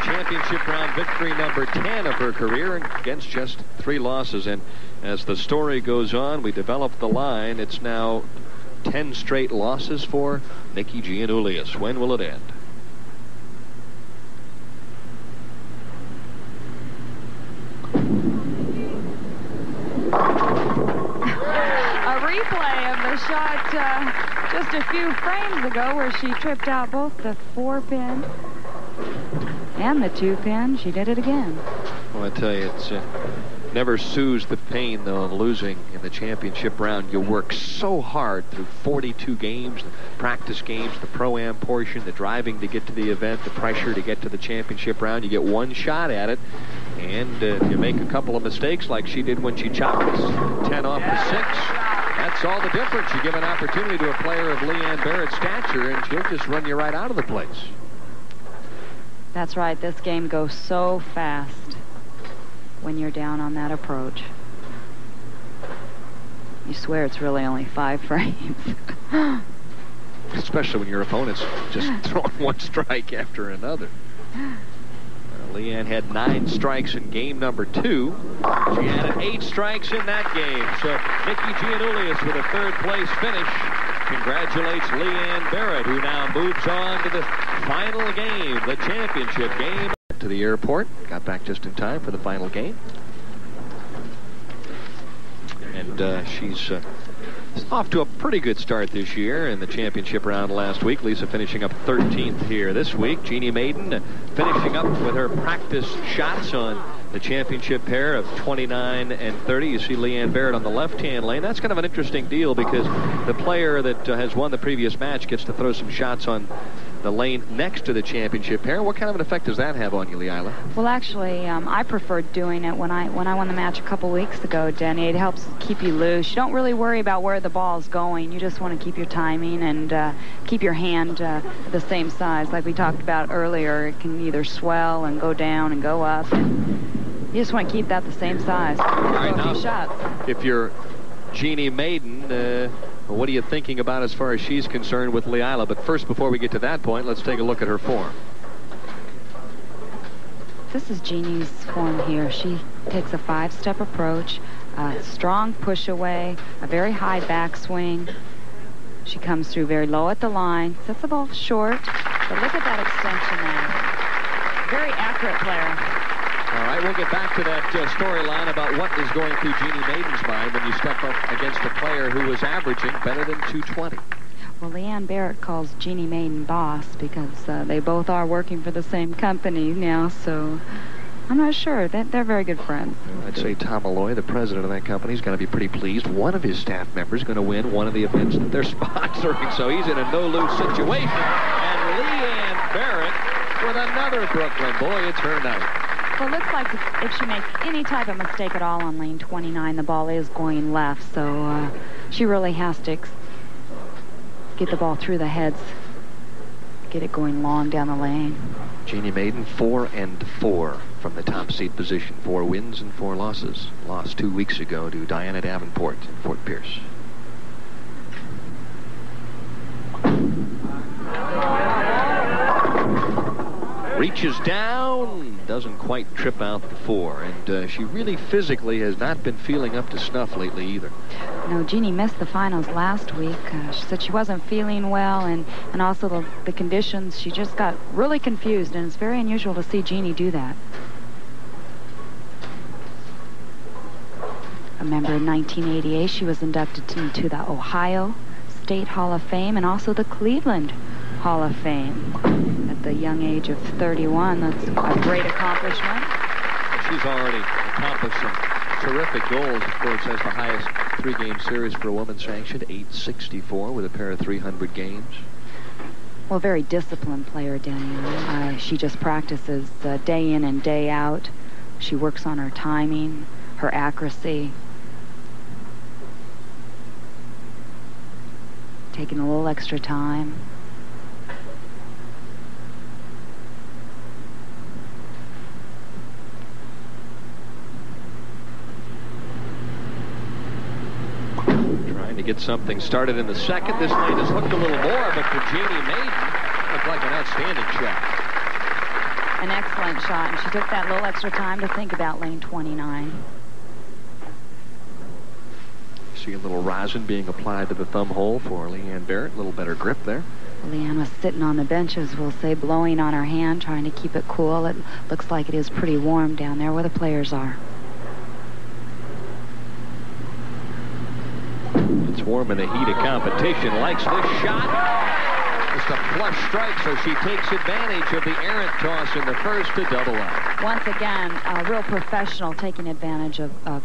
championship round victory number 10 of her career against just 3 losses. And as the story goes on, we develop the line. It's now 10 straight losses for Nikki Gianulias. When will it end? A replay of the shot just a few frames ago where she tripped out both the 4-pin and the 2-pin. She did it again. Well, I tell you, it's never soothes the pain, though, of losing in the championship round. You work so hard through 42 games, the practice games, the pro-am portion, the driving to get to the event, the pressure to get to the championship round. You get one shot at it, and you make a couple of mistakes like she did when she chopped us 10 off the 6. That's all the difference. You give an opportunity to a player of Leanne Barrette's stature, and she'll just run you right out of the place. That's right. This game goes so fast when you're down on that approach. You swear it's really only 5 frames. Especially when your opponent's just throwing one strike after another. Leanne had 9 strikes in game number 2. She added 8 strikes in that game. So Nikki Gianulias with a 3rd place finish congratulates Leanne Barrette, who now moves on to the final game, the championship game. To the airport, got back just in time for the final game. And she's off to a pretty good start this year in the championship round last week. Lisa finishing up 13th here this week. Jeanne Maiden finishing up with her practice shots on the championship pair of 29 and 30. You see Leanne Barrette on the left-hand lane. That's kind of an interesting deal because the player that has won the previous match gets to throw some shots on the lane next to the championship pair. What kind of an effect does that have on you, Leila? Well, actually, I preferred doing it when I won the match a couple weeks ago, Denny. It helps keep you loose. You don't really worry about where the ball's going. You just want to keep your timing and keep your hand the same size. Like we talked about earlier, it can either swell and go down and go up. And you just want to keep that the same size. All right, now, shots. If you're Jeanne Maiden, what are you thinking about as far as she's concerned with Leila? But first, before we get to that point, let's take a look at her form. This is Jeannie's form here. She takes a 5-step approach, a strong push away, a very high backswing. She comes through very low at the line, sets the ball short, but look at that extension there. Very accurate player. All right, we'll get back to that storyline about what is going through Jeanne Maiden's mind when you step up against a player who is averaging better than 220. Well, Leanne Barrette calls Jeanne Maiden boss because they both are working for the same company now, so I'm not sure. They're very good friends. I'd say Tom Malloy, the president of that company, is going to be pretty pleased. One of his staff members is going to win one of the events that they're sponsoring, so he's in a no-lose situation. And Leanne Barrette with another Brooklyn. Boy, it's her night. Well, it looks like if she makes any type of mistake at all on lane 29, the ball is going left. So she really has to get the ball through the heads, get it going long down the lane. Jeanne Maiden, 4 and 4 from the top seed position. 4 wins and 4 losses. Lost 2 weeks ago to Diana Davenport in Fort Pierce. Reaches down, doesn't quite trip out the 4, and she really physically has not been feeling up to snuff lately either. No, Jeanne missed the finals last week. She said she wasn't feeling well, and also the conditions. She just got really confused, and it's very unusual to see Jeanne do that. Remember, in 1988, she was inducted into the Ohio State Hall of Fame and also the Cleveland Hall of Fame at the young age of 31. That's a great accomplishment. She's already accomplished some terrific goals. Of course, has the highest 3-game series for a woman sanctioned, 864 with a pair of 300 games. Well, very disciplined player, Danny. She just practices day in and day out. She works on her timing, her accuracy. Taking a little extra time. Trying to get something started in the second. This lane has hooked a little more, but for Jeanne Maiden, looked like an outstanding shot. An excellent shot, and she took that little extra time to think about lane 29. See a little rosin being applied to the thumb hole for Leanne Barrette. A little better grip there. Leanne was sitting on the bench, as we'll say, blowing on her hand, trying to keep it cool. It looks like it is pretty warm down there where the players are. It's warm in the heat of competition. Likes this shot. Just a flush strike, so she takes advantage of the errant toss in the first to double up. Once again, a real professional taking advantage of a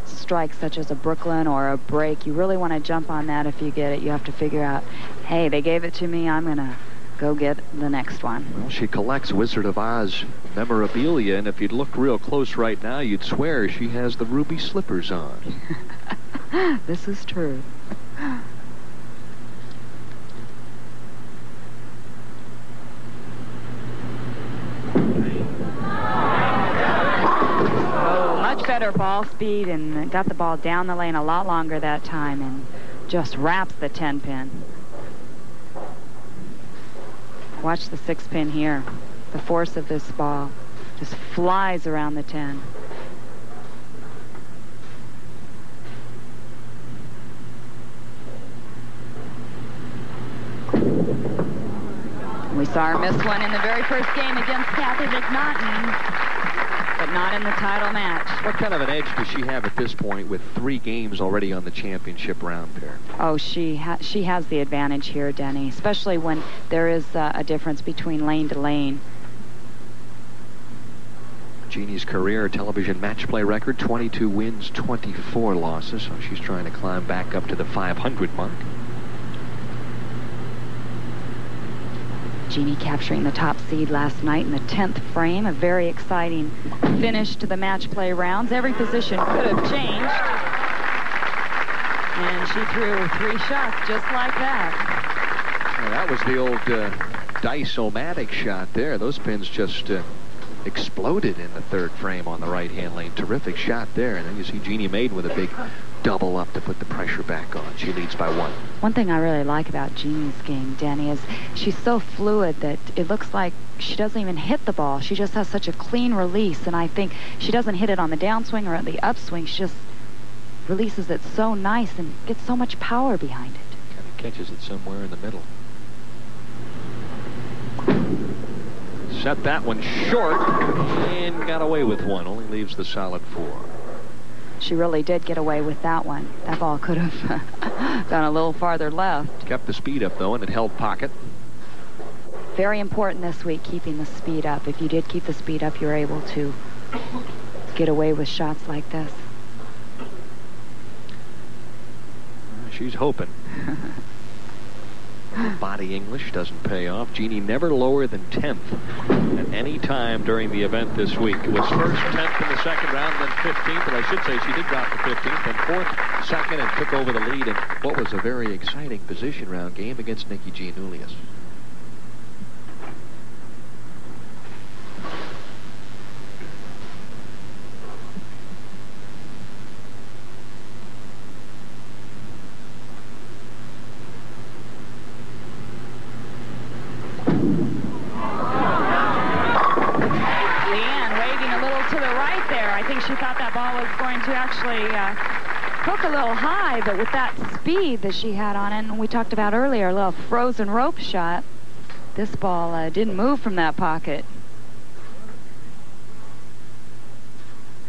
strike such as a Brooklyn or a break. You really want to jump on that if you get it. You have to figure out, hey, they gave it to me, I'm going to go get the next one. Well, she collects Wizard of Oz memorabilia, and if you'd look real close right now, you'd swear she has the ruby slippers on. This is true. Much better ball speed, and got the ball down the lane a lot longer that time, and just wraps the 10-pin. Watch the 6-pin here. The force of this ball just flies around the 10. We saw her miss one in the very first game against Kathy McNaughton, but not in the title match. What kind of an edge does she have at this point with 3 games already on the championship round pair? Oh, she has the advantage here, Denny, especially when there is a difference between lane to lane. Jeannie's career television match play record, 22 wins, 24 losses, so she's trying to climb back up to the 500 mark. Jeannie capturing the top seed last night in the 10th frame. A very exciting finish to the match play rounds. Every position could have changed. And she threw 3 shots just like that. Well, that was the old dice-o-matic shot there. Those pins just exploded in the 3rd frame on the right-hand lane. Terrific shot there. And then you see Jeanne Maiden with a big double up to put the pressure back on. She leads by 1. One thing I really like about Jeannie's game, Danny, is she's so fluid that it looks like she doesn't even hit the ball. She just has such a clean release, and I think she doesn't hit it on the downswing or the upswing. She just releases it so nice and gets so much power behind it. Kind of catches it somewhere in the middle. Set that one short and got away with 1. Only leaves the solid 4. She really did get away with that one. That ball could have gone a little farther left. Kept the speed up, though, and it held pocket. Very important this week, keeping the speed up. If you did keep the speed up, you're able to get away with shots like this. She's hoping. Body English doesn't pay off. Jeannie never lower than 10th at any time during the event this week. It was first 10th in the second round, then 15th, but I should say she did drop to 15th, then 4th, second, and took over the lead in what was a very exciting position round game against Nikki Gianulias. She thought that ball was going to actually hook a little high, but with that speed that she had on it, and we talked about earlier, a little frozen rope shot, this ball didn't move from that pocket.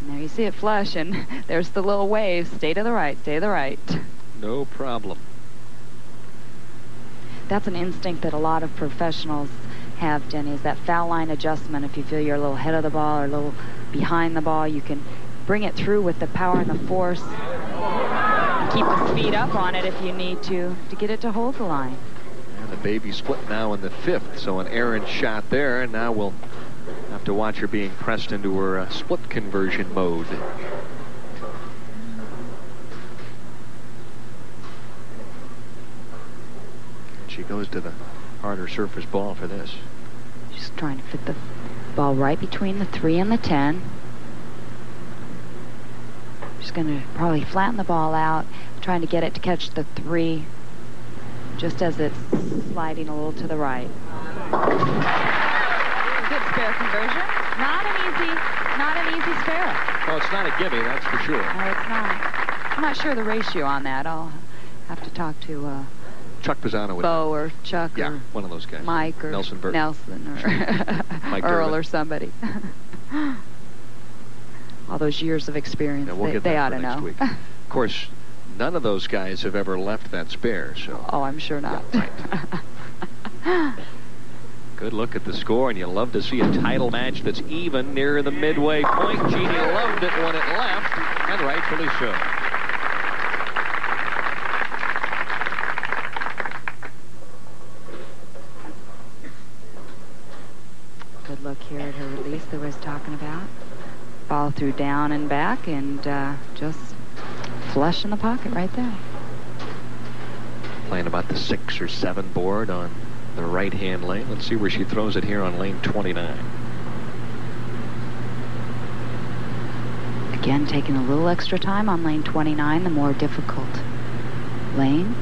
And there you see it flush, and there's the little wave. Stay to the right, stay to the right. No problem. That's an instinct that a lot of professionals have, Jenny, is that foul line adjustment. If you feel you're a little ahead of the ball or a little behind the ball, you can bring it through with the power and the force. And keep the speed up on it if you need to get it to hold the line. And the baby split now in the 5th, so an errant shot there, and now we'll have to watch her being pressed into her split conversion mode. She goes to the harder surface ball for this. Just trying to fit the ball right between the 3 and the 10. Just going to probably flatten the ball out, trying to get it to catch the 3 just as it's sliding a little to the right. Good spare conversion. Not an easy spare. Oh, it's not a gimme, that's for sure. No, it's not. I'm not sure the ratio on that. I'll have to talk to Chuck Pisano with Bo or Chuck or one of those guys. Mike or Nelson or Mike Earl Durbin. Or somebody. All those years of experience, yeah, they ought to know. Week. Of course, none of those guys have ever left that spare, so. Oh, I'm sure not. Yeah, right. Good look at the score, and you love to see a title match that's even near the midway point. Jeanne loved it when it left, and rightfully so. Good look here at her release that I was talking about. Ball through down and back, and just flush in the pocket right there. Playing about the 6 or 7 board on the right-hand lane. Let's see where she throws it here on lane 29. Again, taking a little extra time on lane 29, the more difficult lane.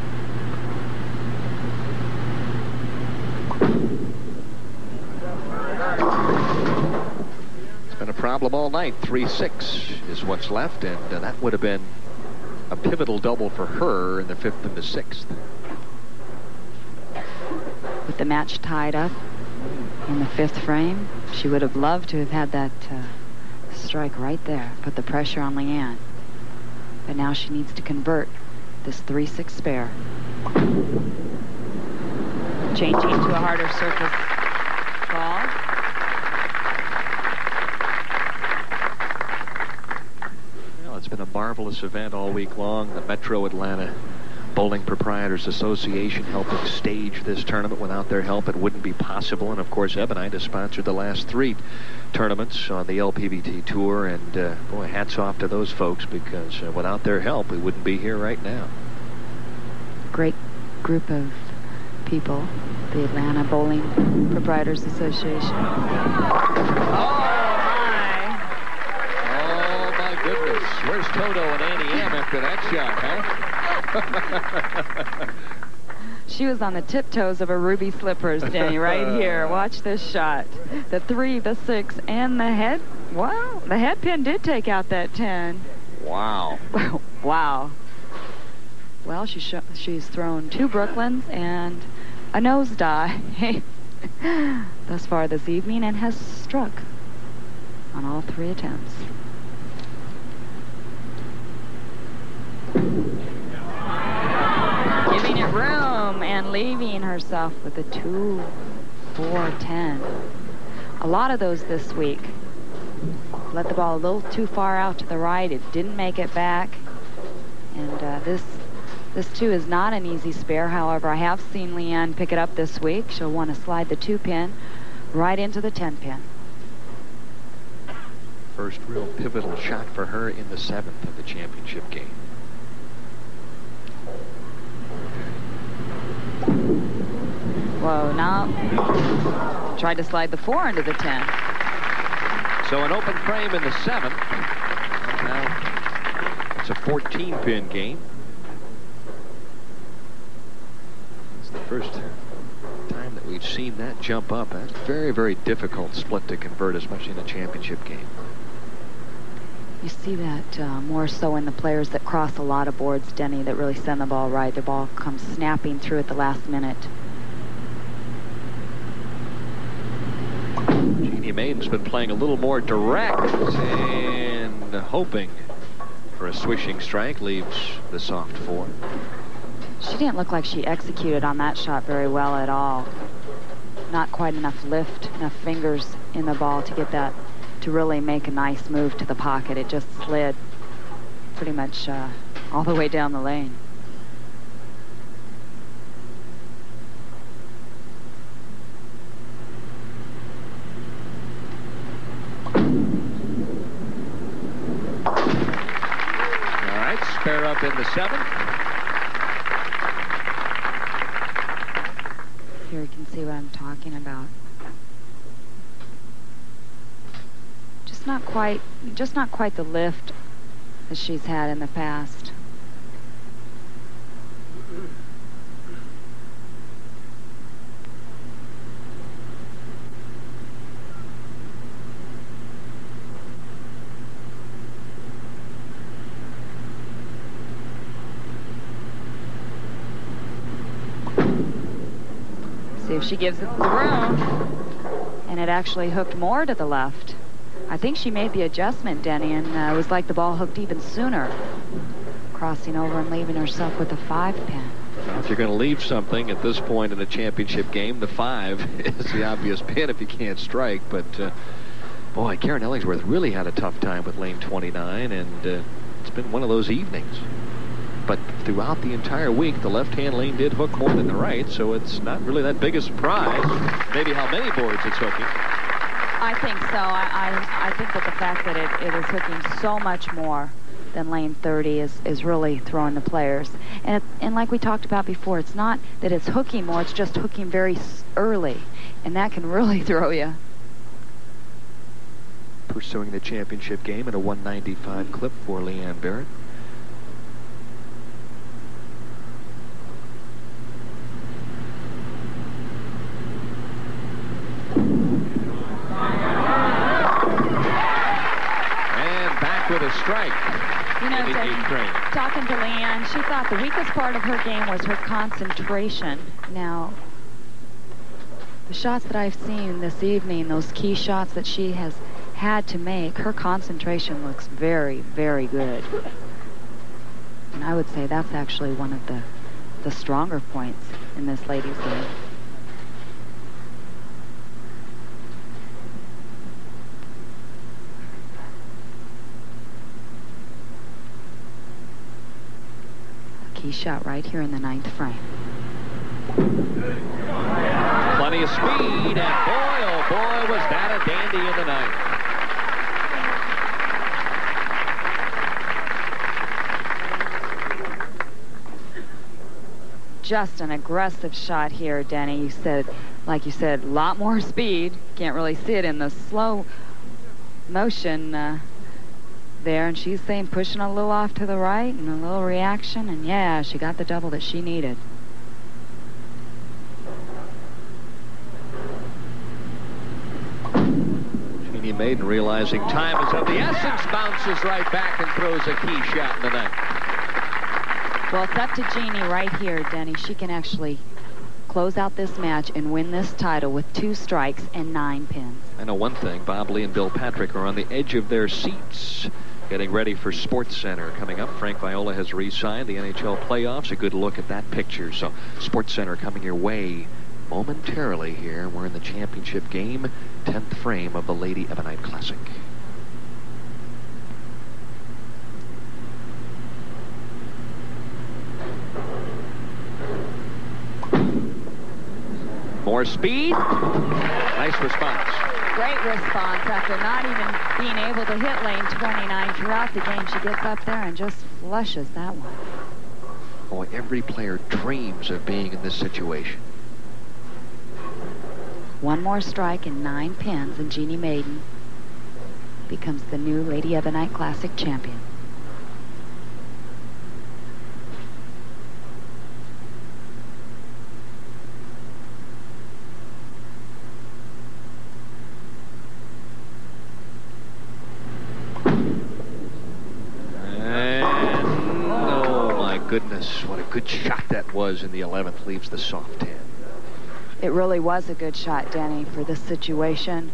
Been a problem all night. 3-6 is what's left, and that would have been a pivotal double for her in the 5th and the 6th. With the match tied up in the 5th frame, she would have loved to have had that strike right there, put the pressure on Leanne. But now she needs to convert this 3-6 spare. Changing to a harder surface ball. It's been a marvelous event all week long. The Metro Atlanta Bowling Proprietors Association helping stage this tournament. Without their help, it wouldn't be possible. And of course, Ebonite has sponsored the last 3 tournaments on the LPBT tour. And boy, hats off to those folks, because without their help, we wouldn't be here right now. Great group of people, the Atlanta Bowling Proprietors Association. Goodness, where's Toto and Annie M after that shot, huh? She was on the tiptoes of her ruby slippers, Danny, right here. Watch this shot. The 3, the 6, and the head. Wow, the head pin did take out that 10. Wow. Wow. Well, she's thrown 2 Brooklyns and a nosedive thus far this evening, and has struck on all 3 attempts. Giving it room and leaving herself with a 2, 4, 10. A lot of those this week. Let the ball a little too far out to the right. It didn't make it back. And this too is not an easy spare. However, I have seen Leanne pick it up this week. She'll want to slide the 2 pin right into the 10 pin. First real pivotal shot for her in the 7th of the championship game. Whoa, now tried to slide the 4 into the 10. So an open frame in the 7th. Now it's a 14-pin game. It's the first time that we've seen that jump up. That's very, very difficult split to convert, especially in a championship game. You see that more so in the players that cross a lot of boards, Denny, that really send the ball right. The ball comes snapping through at the last minute. Jeanne Maiden's been playing a little more direct and hoping for a swishing strike. Leaves the soft 4. She didn't look like she executed on that shot very well at all. Not quite enough lift, enough fingers in the ball to get that to to really make a nice move to the pocket. It just slid pretty much all the way down the lane. All right, spare up in the 7th. Here you can see what I'm talking about. Just not quite the lift that she's had in the past. See if she gives it the room. And it actually hooked more to the left. I think she made the adjustment, Denny, and it was like the ball hooked even sooner, crossing over and leaving herself with a 5-pin. Well, if you're going to leave something at this point in a championship game, the 5 is the obvious pin if you can't strike. But, boy, Karen Ellingsworth really had a tough time with lane 29, and it's been one of those evenings. But throughout the entire week, the left-hand lane did hook more than the right, so it's not really that big a surprise. Maybe how many boards it's hooking. I think so. I think that the fact that it is hooking so much more than lane 30 is really throwing the players. And like we talked about before, it's not that it's hooking more, it's just hooking very early. And that can really throw you. Pursuing the championship game at a 195 clip for Leanne Barrette. With a strike. You know, talking to Leanne, she thought the weakest part of her game was her concentration. Now, the shots that I've seen this evening, those key shots that she has had to make, her concentration looks very, very good. And I would say that's actually one of the stronger points in this ladies' game. Key shot right here in the 9th frame. Plenty of speed, and boy, oh boy, was that a dandy in the 9th. Just an aggressive shot here, Denny. Like you said, a lot more speed. Can't really see it in the slow motion there, and she's saying pushing a little off to the right and a little reaction, and yeah, she got the double that she needed. Jeanne Maiden, realizing time is of the essence, bounces right back and throws a key shot in the 9th. Well, it's up to Jeanne right here, Denny. She can actually close out this match and win this title with 2 strikes and 9 pins. I know one thing, Bob Lee and Bill Patrick are on the edge of their seats, getting ready for Sports Center coming up. Frank Viola has re-signed the NHL playoffs. A good look at that picture. So Sports Center coming your way momentarily here. We're in the championship game, 10th frame of the Lady Ebonite Classic. More speed. Nice response. Great response after not even being able to hit lane 29 throughout the game. She gets up there and just flushes that one. Boy, every player dreams of being in this situation. 1 more strike and 9 pins, and Jeanne Maiden becomes the new Lady Ebonite Classic champion. Goodness, what a good shot that was in the 11th. Leaves the soft 10. It really was a good shot, Denny, for this situation.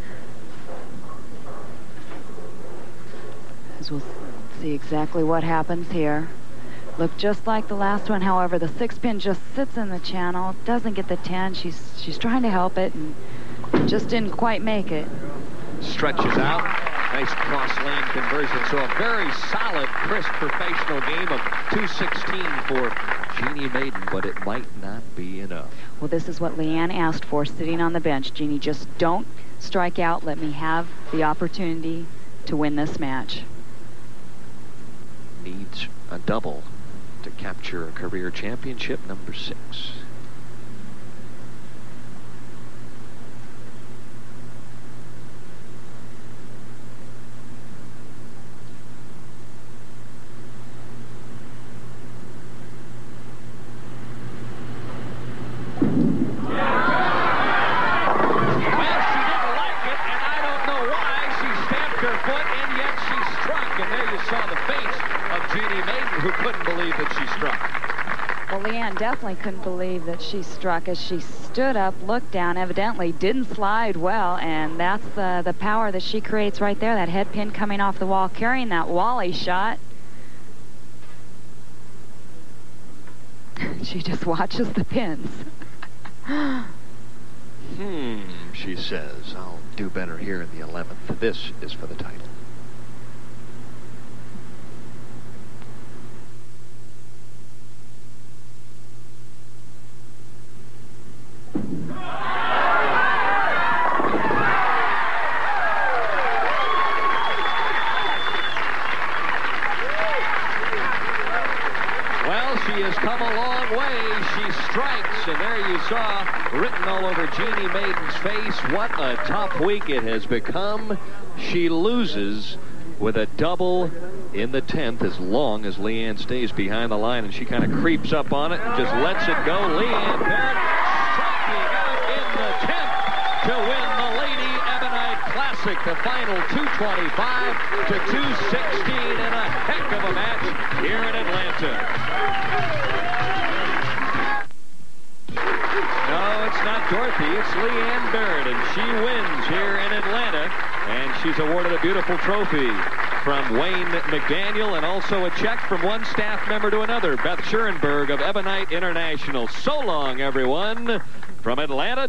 As we'll see exactly what happens here. Looked just like the last one, however, the 6-pin just sits in the channel, doesn't get the 10. She's trying to help it and just didn't quite make it. Stretches out. Nice cross-lane conversion. So a very solid, crisp, professional game of 216 for Jeanne Maiden, but it might not be enough. Well, this is what Leanne asked for sitting on the bench. Jeanne, just don't strike out. Let me have the opportunity to win this match. Needs a double to capture a career championship, number 6. Definitely couldn't believe that she struck as she stood up, looked down, evidently didn't slide well, and that's the power that she creates right there, that head pin coming off the wall, carrying that volley shot. She just watches the pins. She says, I'll do better here in the 11th. This is for the title. And there you saw, written all over Jeanne Maiden's face, what a tough week it has become. She loses with a double in the 10th as long as Leanne stays behind the line, and she kind of creeps up on it and just lets it go. Leanne Barrette striking out in the 10th to win the Lady Ebonite Classic, the final 225 to 216 in a heck of a match here in Atlanta. No, it's not Dorothy. It's Leanne Barrette, and she wins here in Atlanta. And she's awarded a beautiful trophy from Wayne McDaniel, and also a check from one staff member to another, Beth Schurenberg of Ebonite International. So long, everyone, from Atlanta.